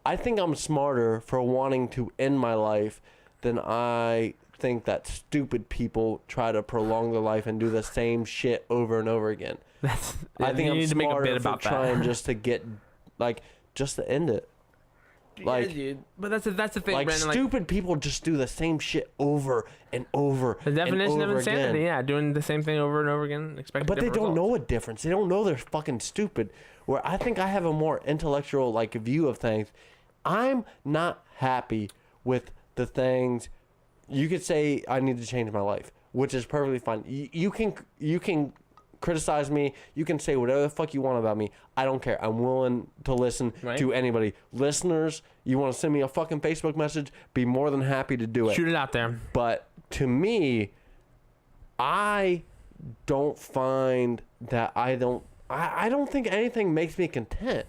I think I'm smarter for wanting to end my life than I think that stupid people try to prolong their life and do the same shit over and over again. I think I'm smarter for trying just to get, like, just to end it. Like, dude. But that's the thing, like, Brandon. Stupid people just do the same shit over and over. The definition and over of insanity, again. doing the same thing over and over again, expecting But they don't results. know a difference. They don't know they're fucking stupid. Where I think I have a more intellectual, like, view of things. I'm not happy with the things. You could say I need to change my life, which is perfectly fine. You can criticize me. You can say whatever the fuck you want about me. I don't care. I'm willing to listen to anybody. Listeners, you want to send me a fucking Facebook message? Be more than happy to do it. Shoot it out there. But to me, I don't find that I don't think anything makes me content.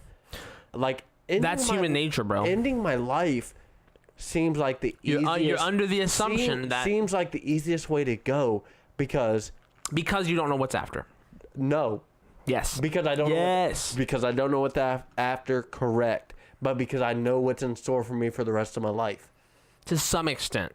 Like, that's human nature, bro. Ending my life seems like the easiest. You're under the assumption that seems like the easiest way to go because you don't know what's after. No, Yes. Because I don't Yes. because I don't know what the after, correct. But because I know what's in store for me for the rest of my life. To some extent.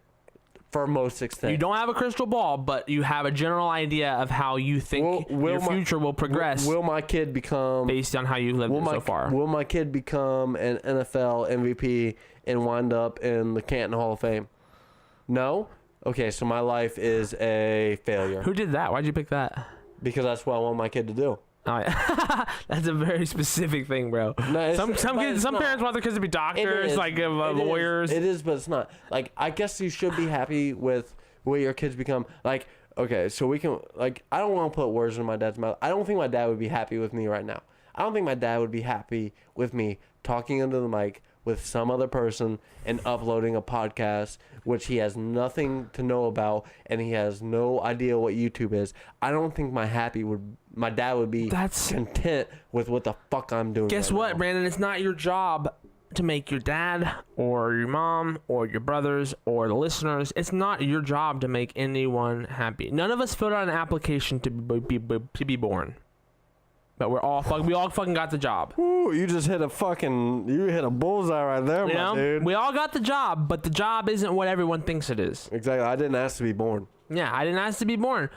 For most extent. You don't have a crystal ball, but you have a general idea of how you think your future will progress. Will my kid become... Based on how you've lived so far. Will my kid become an NFL MVP and wind up in the Canton Hall of Fame? No? Okay, so my life is a failure. Who did that? Why'd you pick that? Because that's what I want my kid to do. Oh, yeah. That's a very specific thing, bro. No, some parents want their kids to be doctors, lawyers. It is, but it's not. Like, I guess you should be happy with what your kids become. Like, okay, so we can, like, I don't want to put words in my dad's mouth. I don't think my dad would be happy with me right now. I don't think my dad would be happy with me talking into the mic with some other person and uploading a podcast which he has nothing to know about and he has no idea what YouTube is. I don't think my dad would be content with what the fuck I'm doing. Guess what, now. Brandon? It's not your job to make your dad or your mom or your brothers or the listeners. It's not your job to make anyone happy. None of us filled out an application to be born. But we all fucking got the job. Ooh, you just hit a bullseye right there, my dude. We all got the job, but the job isn't what everyone thinks it is. Exactly. I didn't ask to be born. Yeah, I didn't ask to be born.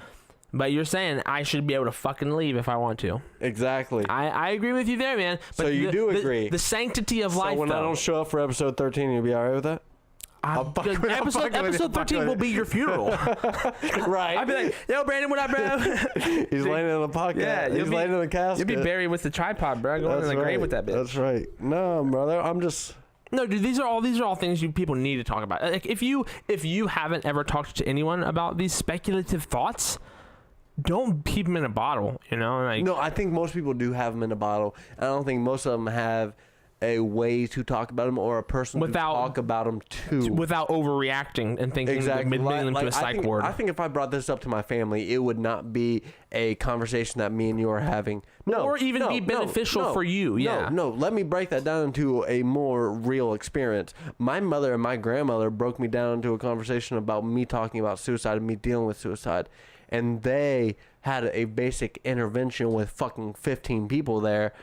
But you're saying I should be able to fucking leave if I want to. Exactly. I agree with you there, man. But so you do agree. The sanctity of life, So when I don't show up for episode 13, you'll be all right with that? Episode 13 will be your funeral. Right. I'll be like, yo, Brandon, what up, bro? He's laying in the pocket. Yeah, he's laying in the casket. You'll be buried with the tripod, bro. Going in the grave with that bitch. That's right. No, brother, I'm just... No, dude, these are all things people need to talk about. Like, if you haven't ever talked to anyone about these speculative thoughts, don't keep them in a bottle, you know? Like, no, I think most people do have them in a bottle. I don't think most of them have a way to talk about them or a person to talk about them to. Without overreacting and thinking, exactly. admitting them to a psych ward. I think if I brought this up to my family, it would not be a conversation that me and you are having. Or even be beneficial for you. Yeah. No, let me break that down into a more real experience. My mother and my grandmother broke me down into a conversation about me talking about suicide and me dealing with suicide. And they had a basic intervention with fucking 15 people there,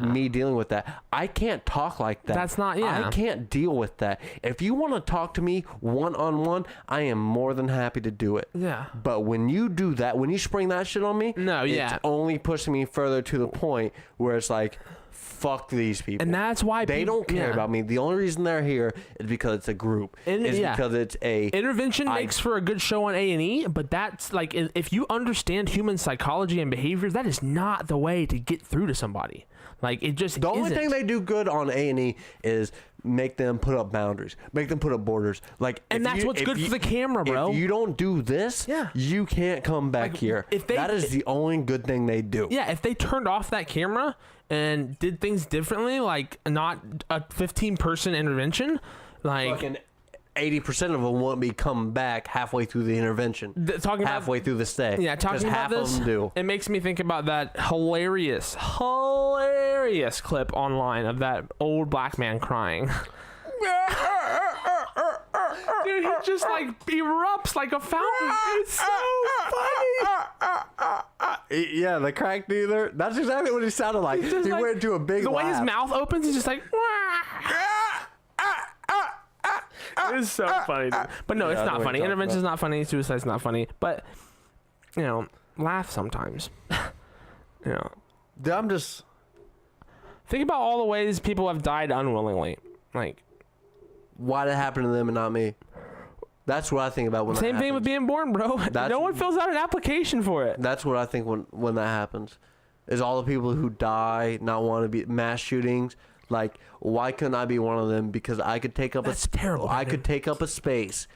me dealing with that. I can't talk like that. That's not, yeah. I can't deal with that. If you want to talk to me one-on-one, I am more than happy to do it. Yeah. But when you do that, when you spring that shit on me, it's only pushing me further to the point where it's like, fuck these people. And that's why they don't care about me. The only reason they're here is because it's a group. Because it's a intervention makes for a good show on A&E, but that's like, if you understand human psychology and behavior, that is not the way to get through to somebody. Like, it just the only thing they do good on A&E is make them put up boundaries, make them put up borders. Like, and that's what's good for the camera, bro. If you don't do this, you can't come back here. That is the only good thing they do. Yeah, if they turned off that camera and did things differently, like not a 15-person intervention, like fucking 80% of them won't be coming back halfway through the intervention. Halfway through the stay. Yeah, talking about this, of them do. It makes me think about that hilarious clip online of that old black man crying. Dude, he just like erupts like a fountain. It's so funny. Yeah, the crack dealer. That's exactly what he sounded like. He went into a big laugh. The way his mouth opens, he's just like... It's so funny, dude. But no, it's not funny. Intervention's not funny. Suicide's not funny. But, you know, laugh sometimes. You know. I'm just... Think about all the ways people have died unwillingly. Like... Why'd it happen to them and not me? That's what I think about when that happens. Same thing with being born, bro. No one fills out an application for it. That's what I think when that happens. Is all the people who die, not want to be mass shootings. Like, why couldn't I be one of them? Because I could take up I could take up a space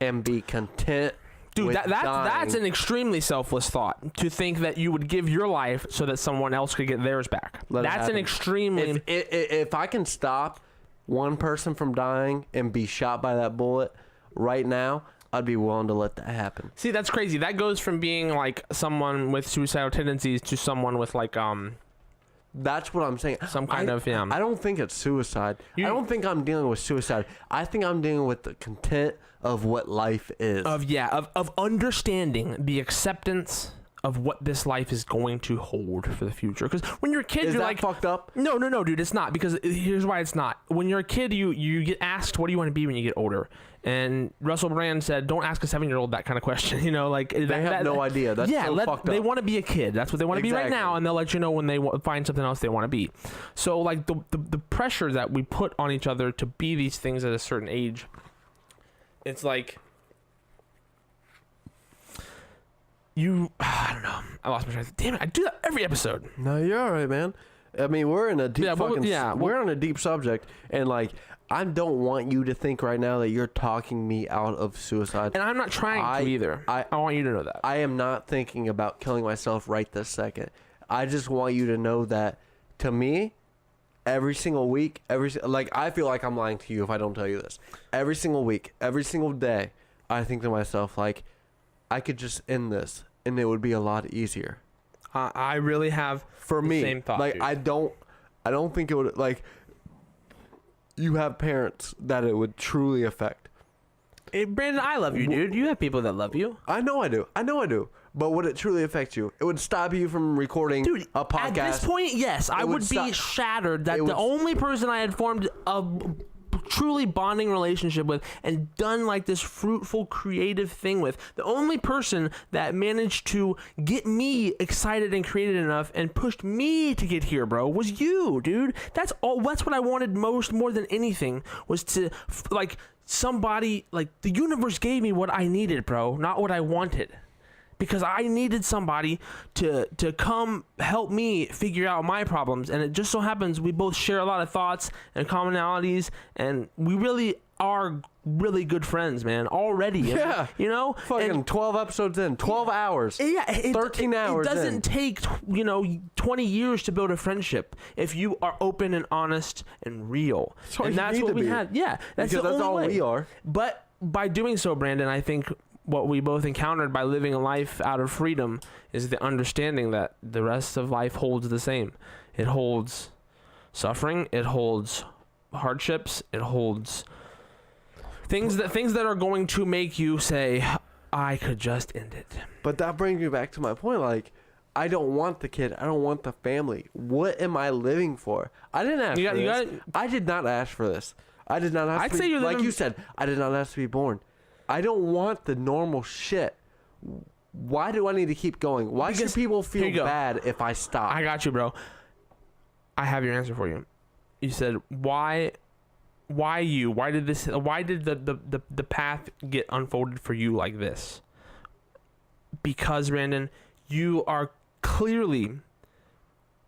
and be content. Dude, that's an extremely selfless thought, to think that you would give your life so that someone else could get theirs back. That's an extremely... If I can stop one person from dying and be shot by that bullet right now, I'd be willing to let that happen. See, that's crazy. That goes from being like someone with suicidal tendencies to someone with like That's what I'm saying. Some kind of I don't think it's suicide. I don't think I'm dealing with suicide. I think I'm dealing with the content of what life is. Of understanding the acceptance of what this life is going to hold for the future. Because when you're a kid, Is you're that like, fucked up? no, dude, it's not. Because here's why it's not. When you're a kid, you get asked, what do you want to be when you get older? And Russell Brand said, don't ask a 7-year-old that kind of question. You know, like They have no idea. That's so fucked up. They want to be a kid. That's what they want to be right Exactly. now, and they'll let you know when they find something else they want to be. So like the pressure that we put on each other to be these things at a certain age, it's like I don't know. I lost my train of thought. Damn it! I do that every episode. No, you're all right, man. I mean, we're in a deep we're on a deep subject, and like, I don't want you to think right now that you're talking me out of suicide. And I'm not trying to either. I want you to know that. I am not thinking about killing myself right this second. I just want you to know that, to me, every single week, I feel like I'm lying to you if I don't tell you this. Every single week, every single day, I think to myself, like, I could just end this, and it would be a lot easier. I really have for me, same thought, like, dude. I don't think it would, like, you have parents that it would truly affect. Hey, Brandon, I love you, dude. You have people that love you. I know I do. But would it truly affect you? It would stop you from recording a podcast. At this point, yes. I would be shattered that the only person I had formed a truly bonding relationship with and done like this fruitful creative thing with, the only person that managed to get me excited and creative enough and pushed me to get here, bro, was you, dude. That's what I wanted more than anything, was to like somebody, like the universe gave me what I needed, bro, not what I wanted. Because I needed somebody to come help me figure out my problems. And it just so happens we both share a lot of thoughts and commonalities. And we really are really good friends, man, already. Yeah. You know? Fucking 12 episodes in, 12 hours. Yeah. 13 hours It doesn't in. take, 20 years to build a friendship if you are open and honest and real. And that's what we had. Yeah. That's all way. we are. But by doing so, Brandon, I think what we both encountered by living a life out of freedom is the understanding that the rest of life holds the same. It holds suffering, it holds hardships, it holds things that are going to make you say, I could just end it. But that brings me back to my point, like, I don't want the kid. I don't want the family. What am I living for? I didn't ask for this. I did not ask for this. I did not ask for this. Like you said, I did not ask to be born. I don't want the normal shit. Why do I need to keep going? Why should people feel bad if I stop? I got you, bro. I have your answer for you. You said, why you? Why did the path get unfolded for you like this? Because, Brandon, you are clearly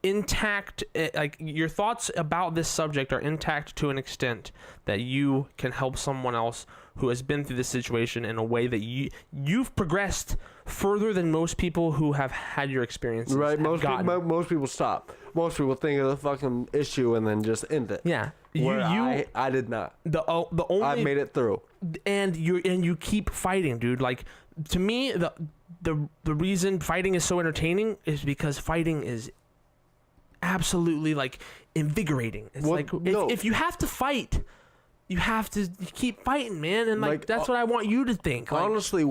intact. Like, your thoughts about this subject are intact to an extent that you can help someone else who has been through this situation in a way that you've progressed further than most people who have had your experiences. Right, most people stop. Most people think of the fucking issue and then just end it. Yeah, I did not. The only I made it through. And you keep fighting, dude. Like, to me, the reason fighting is so entertaining is because fighting is absolutely, like, invigorating. It's if you have to fight, you have to keep fighting, man. And like that's what I want you to think. Like, honestly,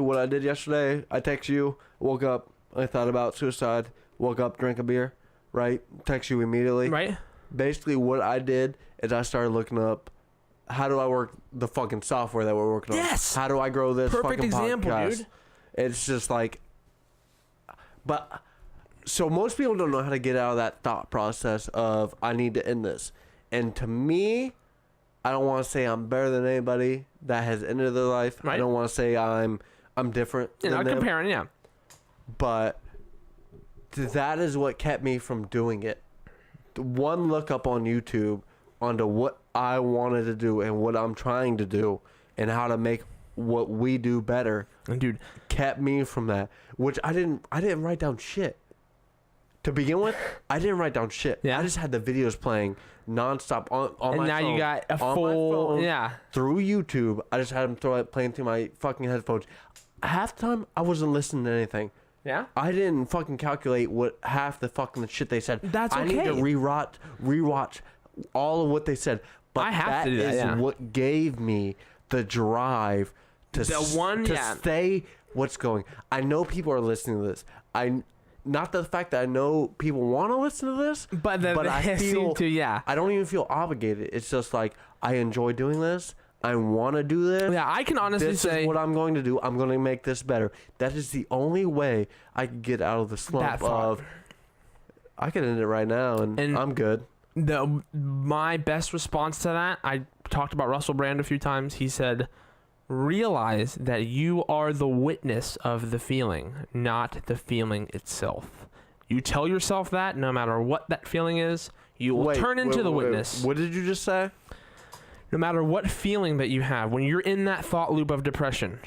what I did yesterday, I text you, woke up, I thought about suicide, woke up, drank a beer, right? Text you immediately. Right. Basically, what I did is I started looking up, how do I work the fucking software that we're working on? Yes. How do I grow this perfect fucking example, podcast? dude. It's just like, but so most people don't know how to get out of that thought process of I need to end this. And to me, I don't want to say I'm better than anybody that has ended their life. Right. I don't want to say I'm different. You're not comparing, yeah. But that is what kept me from doing it. One look up on YouTube onto what I wanted to do and what I'm trying to do and how to make what we do better. And dude, kept me from that. Which I didn't write down shit. To begin with, I didn't write down shit. Yeah. I just had the videos playing nonstop on my phone. And now you got a full, through YouTube. I just had them playing through my fucking headphones. Half the time, I wasn't listening to anything. Yeah? I didn't fucking calculate what half the fucking shit they said. That's okay. I need to rewatch all of what they said. But I have to do that, is what gave me the drive to say what's going. I know people are listening to this. Not the fact that I know people want to listen to this, but I feel I don't even feel obligated. It's just like I enjoy doing this. I want to do this. Yeah, I can honestly this say is what I'm going to do. I'm going to make this better. That is the only way I can get out of the slump of. I can end it right now, and I'm good. My best response to that, I talked about Russell Brand a few times. He said, realize that you are the witness of the feeling, not the feeling itself. You tell yourself that no matter what that feeling is, you will turn into the witness. What did you just say? No matter what feeling that you have, when you're in that thought loop of depression,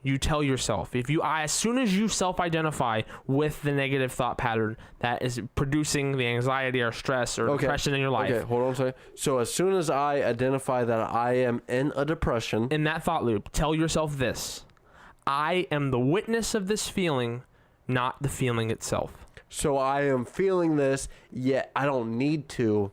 you tell yourself. As soon as you self-identify with the negative thought pattern that is producing the anxiety or stress or depression in your life. Okay, hold on a second. So as soon as I identify that I am in a depression, in that thought loop, tell yourself this: I am the witness of this feeling, not the feeling itself. So I am feeling this, yet I don't need to.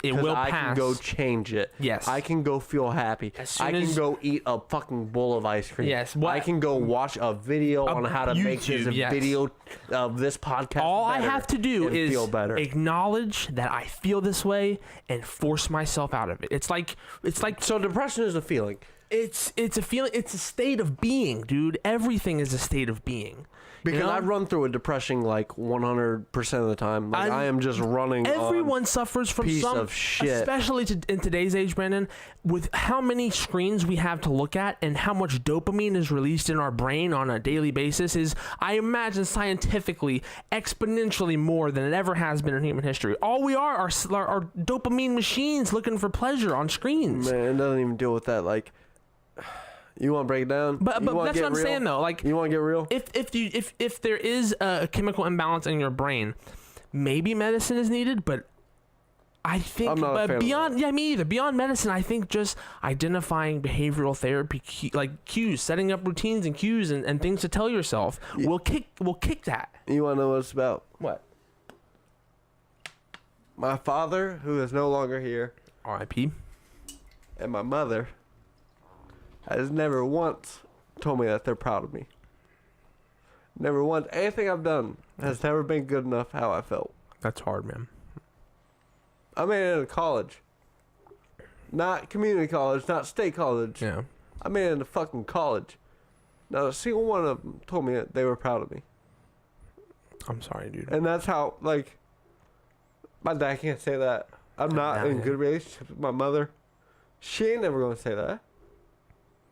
It will pass. I can go change it. Yes. I can go feel happy. I can go eat a fucking bowl of ice cream. Yes. I can go watch a video on how to make this video of this podcast. All I have to do is feel better. Acknowledge that I feel this way and force myself out of it. It's like so depression is a feeling. It's a feeling. It's a state of being, dude. Everything is a state of being. Because I run through a depression like 100% of the time. Like I am just running. Everyone suffers from some of shit. Especially in today's age, Brandon, with how many screens we have to look at and how much dopamine is released in our brain on a daily basis is, I imagine, scientifically exponentially more than it ever has been in human history. All we are dopamine machines looking for pleasure on screens. Man, it doesn't even deal with that. Like, you want to break it down? But that's what I'm saying though. Like, you want to get real? If there is a chemical imbalance in your brain, maybe medicine is needed. But I think beyond me either. Beyond medicine, I think just identifying behavioral therapy like cues, setting up routines and cues and things to tell yourself will kick that. You want to know what it's about? What? My father, who is no longer here, R.I.P. and my mother has never once told me that they're proud of me. Never once. Anything I've done has never been good enough how I felt. That's hard, man. I made it in college. Not community college, not state college. Yeah. I made it in a fucking college. Not a single one of them told me that they were proud of me. I'm sorry, dude. And that's how, like, my dad can't say that. I'm not in a good relationship with my mother. She ain't never going to say that.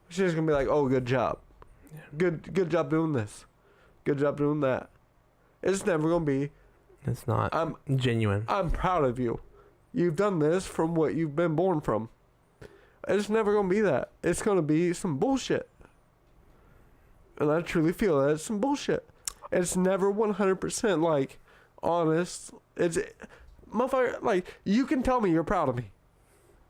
She's just gonna be like, "Oh, good job, good job doing this, good job doing that." It's never gonna be. It's not. I'm genuine. I'm proud of you. You've done this from what you've been born from. It's never gonna be that. It's gonna be some bullshit. And I truly feel that it's some bullshit. It's never 100% like honest. It's motherfucker. Like, you can tell me you're proud of me,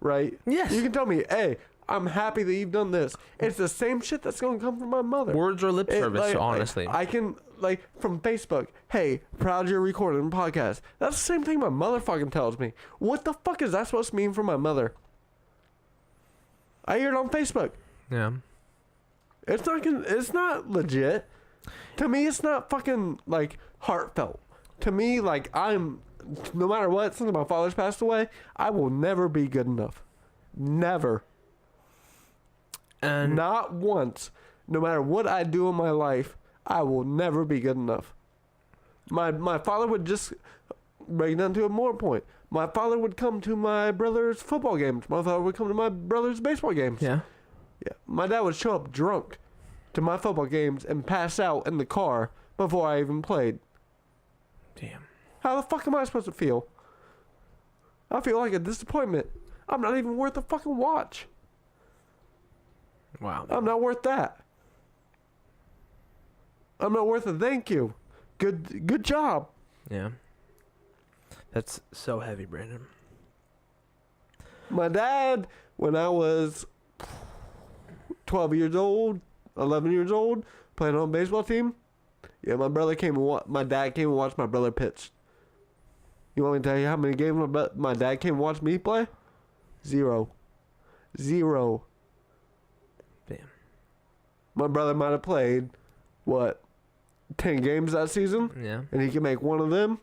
right? Yes. You can tell me, hey, I'm happy that you've done this. It's the same shit that's going to come from my mother. Words or lip service, honestly. I can, like, from Facebook, hey, proud you're recording a podcast. That's the same thing my mother fucking tells me. What the fuck is that supposed to mean for my mother? I hear it on Facebook. Yeah. It's not legit. To me, it's not fucking, like, heartfelt. To me, like, no matter what, since my father's passed away, I will never be good enough. Never. And not once. No matter what I do in my life, I will never be good enough. My father would just break down to a more point. My father would come to my brother's football games. My father would come to my brother's baseball games. Yeah. Yeah. My dad would show up drunk to my football games and pass out in the car before I even played. Damn. How the fuck am I supposed to feel? I feel like a disappointment. I'm not even worth a fucking watch. Wow. I'm not worth that. I'm not worth a thank you. Good job. Yeah. That's so heavy, Brandon. My dad, when I was 12 years old, 11 years old, playing on a baseball team, yeah, my dad came and watched my brother pitch. You want me to tell you how many games my dad came and watched me play? 0. Damn. My brother might have played, 10 games that season? Yeah. And he can make one of them?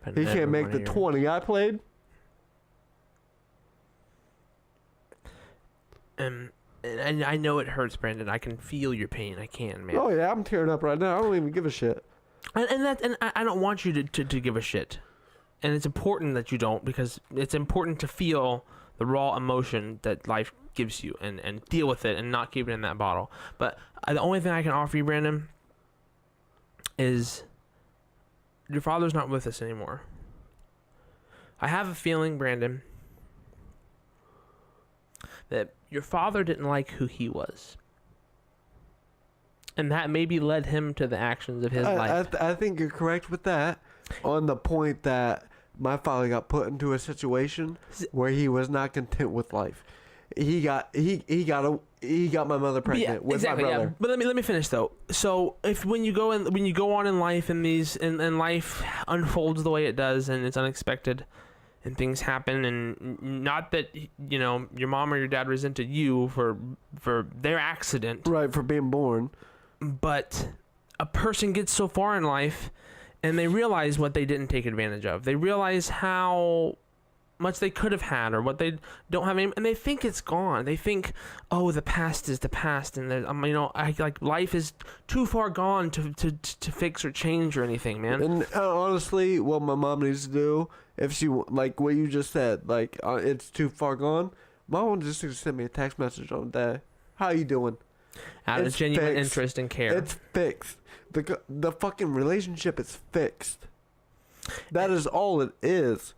But He never can't make one the of your- 20 I played? And I know it hurts, Brandon. I can feel your pain. I can, man. Oh, yeah, I'm tearing up right now. I don't even give a shit. And I don't want you to give a shit. And it's important that you don't, because it's important to feel the raw emotion that life gives you and deal with it and not keep it in that bottle. But the only thing I can offer you, Brandon, is your father's not with us anymore. I have a feeling, Brandon, that your father didn't like who he was. And that maybe led him to the actions of his life. I think you're correct with that, on the point that my father got put into a situation where he was not content with life. He got my mother pregnant with my brother. Yeah. But let me finish though. So when you go on in life and life unfolds the way it does and it's unexpected and things happen, and not that your mom or your dad resented you for their accident, Right, for being born. but a person gets so far in life and they realize what they didn't take advantage of. They realize how much they could have had or what they don't have, and they think it's gone. They think, oh, the past is the past, and life is too far gone to fix or change or anything, man. And honestly, what my mom needs to do, if she, like what you just said, it's too far gone, my mom just needs to send me a text message on the day. How you doing? Out of It's genuine fixed. interest and care. It's fixed. The fucking relationship is fixed. That is all it is.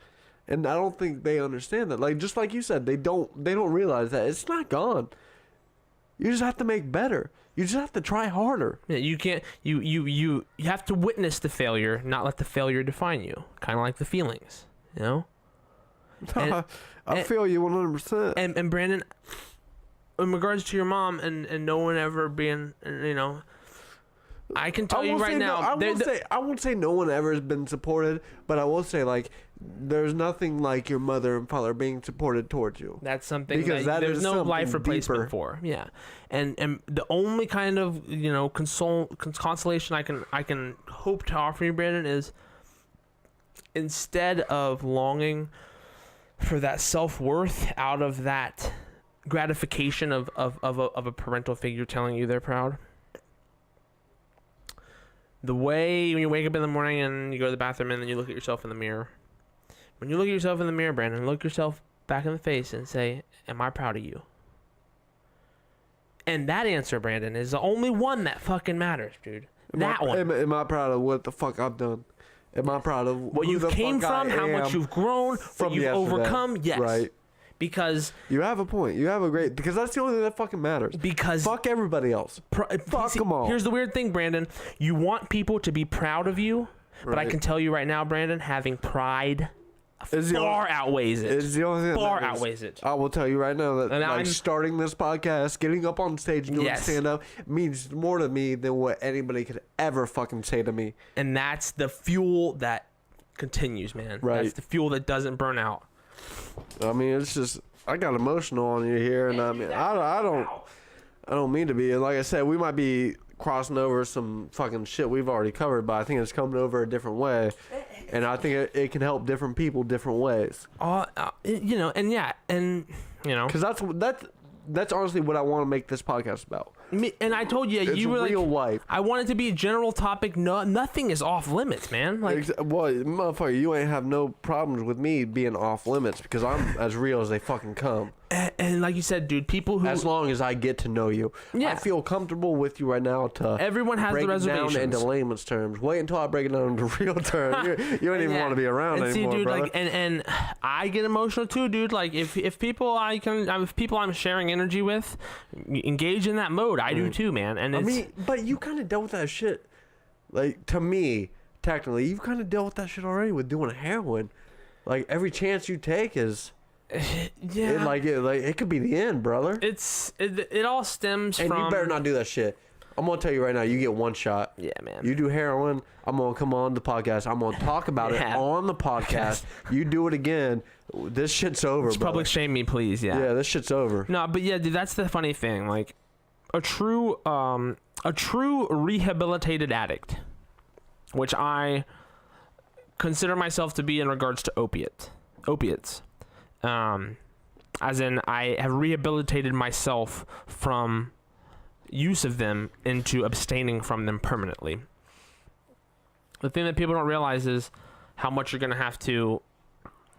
And I don't think they understand that. Like, just like you said, they don't realize that it's not gone. You just have to make better. You just have to try harder. Yeah, you can't. You have to witness the failure, not let the failure define you. Kind of like the feelings, And- I feel you 100%. And Brandon, in regards to your mom and no one ever being, I can tell you right now. I won't say no one ever has been supported, but I will say, like, there's nothing like your mother and father being supported towards you. That's something Because that that there's is no something life replacement deeper. for. Yeah, and the only kind of consolation I can hope to offer you, Brandon, is instead of longing for that self-worth out of that gratification of a parental figure telling you they're proud. The way when you wake up in the morning and you go to the bathroom and then you look at yourself in the mirror. When you look at yourself in the mirror, Brandon, look yourself back in the face and say, am I proud of you? And that answer, Brandon, is the only one that fucking matters, dude. That one. Am I proud of what the fuck I've done? Am I proud of What who you've the came fuck from, I how much am you've grown, from what you've yesterday? overcome? Yes. Right. Because You have a point. You have a great... Because that's the only thing that fucking matters. Fuck everybody else. Fuck them all. Here's the weird thing, Brandon. You want people to be proud of you, but I Right. can tell you right now, Brandon, having pride Is the far outweighs it. It's the only thing that Far matters. outweighs it. I will tell you right now that And I'm- starting this podcast, getting up on stage and doing Yes. stand-up means more to me than what anybody could ever fucking say to me. And that's the fuel that continues, man. Right. That's the fuel that doesn't burn out. I mean, it's just... I got emotional on you here, and I mean, I don't mean to be. And like I said, we might be crossing over some fucking shit we've already covered, but I think it's coming over a different way, and I think it can help different people different ways. And yeah, and Because that's honestly what I want to make this podcast about. and I told you, It's you were real like, life. I want it to be a general topic. No, nothing is off limits, man. Like, Well, motherfucker, you ain't have no problems with me being off limits because I'm as real as they fucking come. and like you said, dude, people who As long as I get to know you. Yeah. I feel comfortable with you right now to Everyone has break the it down reservations. into layman's terms. Wait until I break it down into real terms. You don't even Yeah. want to be around and see, anymore, dude, brother. like, and I get emotional too, dude. Like, if people I'm sharing energy with engage in that mode, I do too, man. And I it's, mean, but you kind of dealt with that shit. Like, to me, technically, you've kind of dealt with that shit already with doing heroin. Like, every chance you take is... yeah, It could be the end, brother. it all stems And from. you better not do that shit. I'm gonna tell you right now, you get one shot. Yeah, man. You do heroin, I'm gonna come on the podcast. I'm gonna talk about it Yeah. on the podcast. You do it again, this shit's over, bro. Public shame me, please. Yeah, this shit's over. No, but yeah, dude, that's the funny thing. Like, a true rehabilitated addict, which I consider myself to be in regards to opiates. As in, I have rehabilitated myself from use of them into abstaining from them permanently. The thing that people don't realize is how much you're going to have to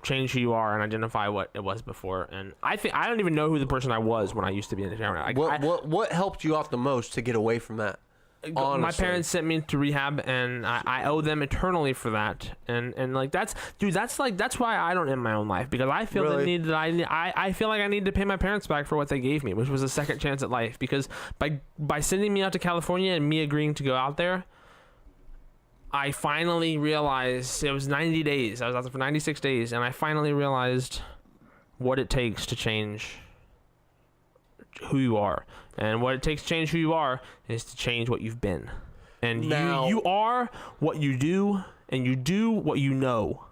change who you are and identify what it was before. And I don't even know who the person I was when I used to be in the shower. What helped you out the most to get away from that? Honestly. My parents sent me to rehab, and I owe them eternally for that. And like that's why I don't end my own life, because I feel the need that I feel like I need to pay my parents back for what they gave me, which was a second chance at life. Because by sending me out to California and me agreeing to go out there, I finally realized it was 90 days. I was out there for 96 days, and I finally realized what it takes to change who you are. And what it takes to change who you are is to change what you've been. And you are what you do, and you do what you know.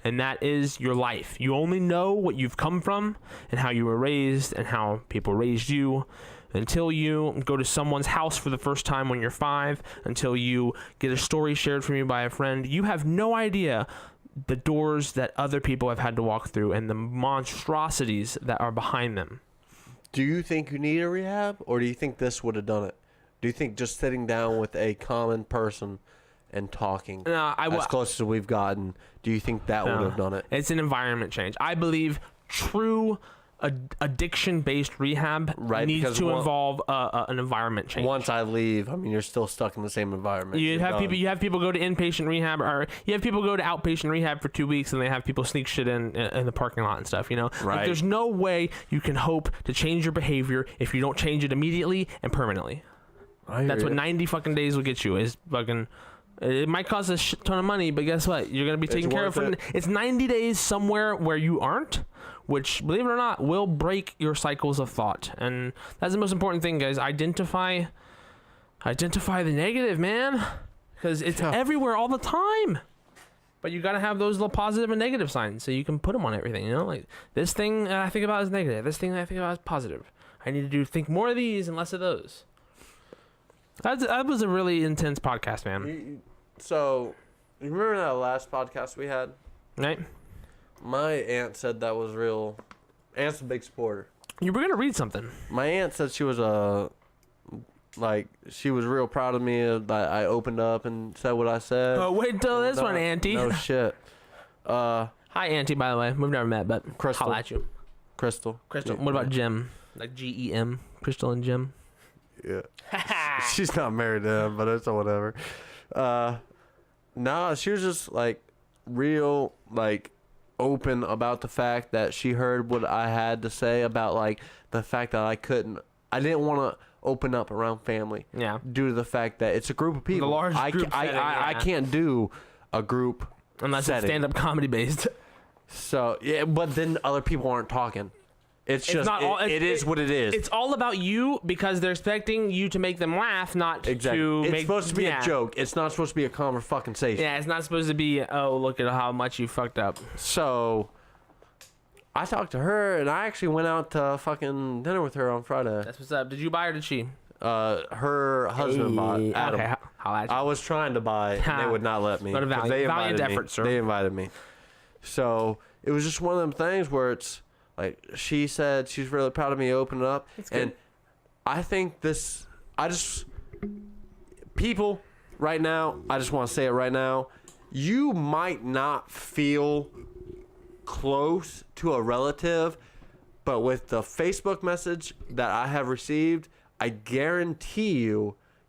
And that is your life. You only know what you've come from and how you were raised and how people raised you. Until you go to someone's house for the first time when you're 5, until you get a story shared from you by a friend, you have no idea the doors that other people have had to walk through and the monstrosities that are behind them. Do you think you need a rehab, or do you think this would have done it? Do you think just sitting down with a common person and talking, as close as we've gotten, do you think that would have done it? It's an environment change. I believe true addiction-based rehab needs to involve an environment change. Once I leave, I mean, you're still stuck in the same environment. You have people go to inpatient rehab, or you have people go to outpatient rehab for 2 weeks, and they have people sneak shit in the parking lot and stuff. You know, right? Like, there's no way you can hope to change your behavior if you don't change it immediately and permanently. That's what 90 fucking days will get you. Is fucking. It might cost a shit ton of money, but guess what? You're gonna be taken care of. It's 90 days somewhere where you aren't, which, believe it or not, will break your cycles of thought. And that's the most important thing, guys. Identify the negative, man, because it's everywhere all the time. But you gotta have those little positive and negative signs so you can put them on everything. You know, like this thing I think about is negative. This thing I think about is positive. I need to think more of these and less of those. That was a really intense podcast, man. So, you remember that last podcast we had? Right. My aunt said that was real. Aunt's a big supporter. You were gonna read something. My aunt said she was she was real proud of me that I opened up and said what I said. Oh, wait till this one, Auntie. No shit. Hi, Auntie, by the way. We've never met, but Crystal. Holla at you. Crystal. What about Jim? Like Gem? Crystal and Jim? Yeah. She's not married to him, but it's whatever. No, she was just like real open about the fact that she heard what I had to say about like the fact that I didn't want to open up around family. Yeah. Due to the fact that it's a group of people. The large group setting, I can't do a group unless setting. it's stand-up comedy based. So yeah, but then other people aren't talking. It is what it is. It's all about you because they're expecting you to make them laugh, not to It's supposed to be a joke. It's not supposed to be a conversation. Yeah, it's not supposed to be, oh, look at how much you fucked up. So, I talked to her, and I actually went out to fucking dinner with her on Friday. That's what's up. Did you buy or did she? Her husband bought, Adam. Okay, I was trying to buy, and they would not let me. What a valiant effort, sir. They invited me. So, it was just one of them things where it's, like, she said she's really proud of me opening up. And I think people right now, I just want to say it right now, you might not feel close to a relative, but with the Facebook message that I have received, I guarantee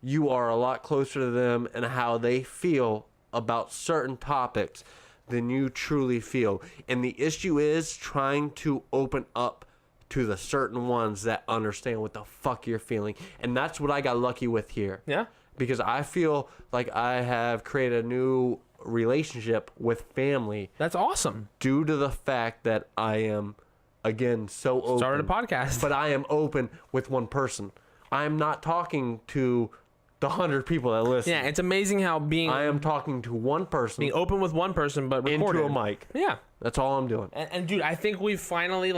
you are a lot closer to them and how they feel about certain topics than you truly feel. And the issue is trying to open up to the certain ones that understand what the fuck you're feeling. And that's what I got lucky with here. Yeah. Because I feel like I have created a new relationship with family. That's awesome. Due to the fact that I am, again, so open. Started a podcast. But I am open with one person. I'm not talking to the 100 people that listen. Yeah, it's amazing how I am talking to one person. Being open with one person, but recorded. Into a mic. Yeah. That's all I'm doing. And dude, I think we've finally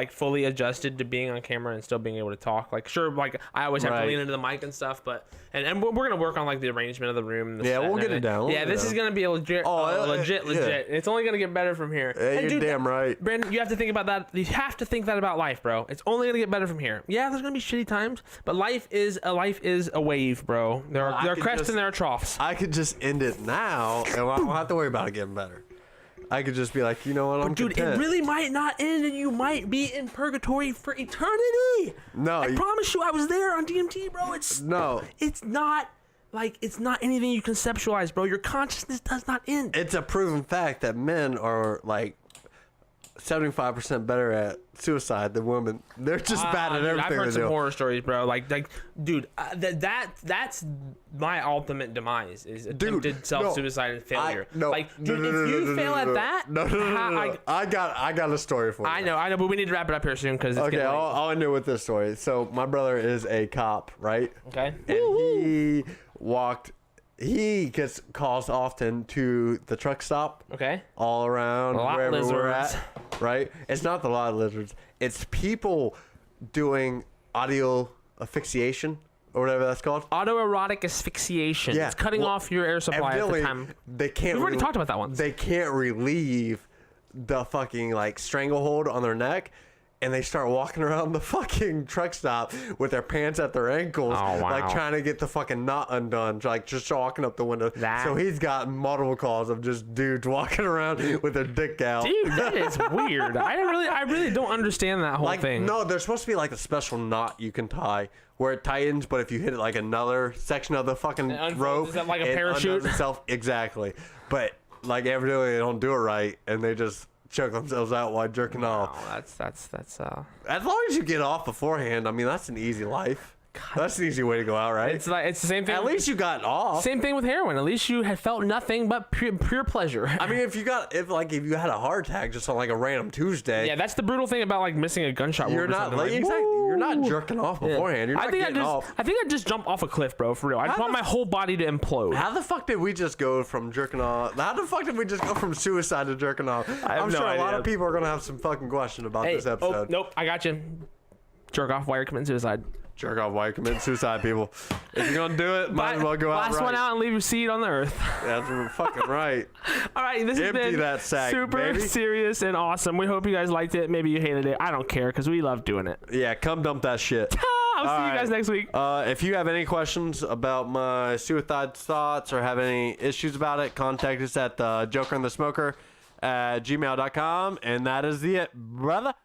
fully adjusted to being on camera and still being able to talk. Like, sure, like I always have to lean into the mic and stuff, but and we're gonna work on like the arrangement of the room. And the set we'll get it down. This is gonna be a legit. Legit. It's only gonna get better from here. Yeah, you're damn right, Brandon. You have to think about that. You have to think that about life, bro. It's only gonna get better from here. Yeah, there's gonna be shitty times, but life is a wave, bro. There are crests and there are troughs. I could just end it now, and I don't have to worry about it getting better. I could just be like, you know what, I'm dude, content. it really might not end, and you might be in purgatory for eternity. No, I promise you, I was there on DMT, bro. It's not anything you conceptualize, bro. Your consciousness does not end. It's a proven fact that men are like 75% better at suicide than women. They're just bad at everything. I've heard they some do. horror stories, bro. Like, dude, that's my ultimate demise is attempted self-suicide and failure. If you fail at that, I got a story for you. I know, but we need to wrap it up here soon because it's okay. I'll end it with this story. So my brother is a cop, right? Okay. And he gets calls often to the truck stop. Okay. All around wherever we're at. Right? It's not the lot of lizards. It's people doing audio asphyxiation or whatever that's called. Autoerotic asphyxiation. Yeah. It's cutting off your air supply at the time. They can't. We've already talked about that once. They can't relieve the fucking like stranglehold on their neck. And they start walking around the fucking truck stop with their pants at their ankles, like trying to get the fucking knot undone, like just walking up the window. So he's got multiple calls of just dudes walking around with their dick out. Dude, that is weird. I really don't understand that whole thing. No, there's supposed to be like a special knot you can tie where it tightens, but if you hit it like another section of the fucking rope, is that like a parachute? Itself, exactly. But like evidently they don't do it right, and they just choke themselves out while jerking off. That's As long as you get off beforehand, I mean that's an easy life. That's an easy way to go out, right? It's the same thing. At least you got off. Same thing with heroin. At least you had felt nothing but pure pleasure. I mean, if you had a heart attack just on like a random Tuesday. Yeah, that's the brutal thing about like missing a gunshot wound. You're not you're not jerking off beforehand. You're not getting off. I think I just jumped off a cliff, bro. For real. I just want my whole body to implode. How the fuck did we just go from jerking off? How the fuck did we just go from suicide to jerking off? I'm sure a lot of people are gonna have some fucking question about this episode. Oh, nope, I got you. Jerk off while you're committing suicide. Jerk off while you're committing suicide, people. If you're gonna do it, might as well go out last one out and leave your seed on the earth. That's fucking right. All right, this has been that sack, super baby. serious and awesome. We hope you guys liked it. Maybe you hated it. I don't care because we love doing it. Yeah, come dump that shit. I'll see you guys next week. If you have any questions about my suicide thoughts or have any issues about it, contact us at jokerandthesmoker@gmail.com. And that is it, brother.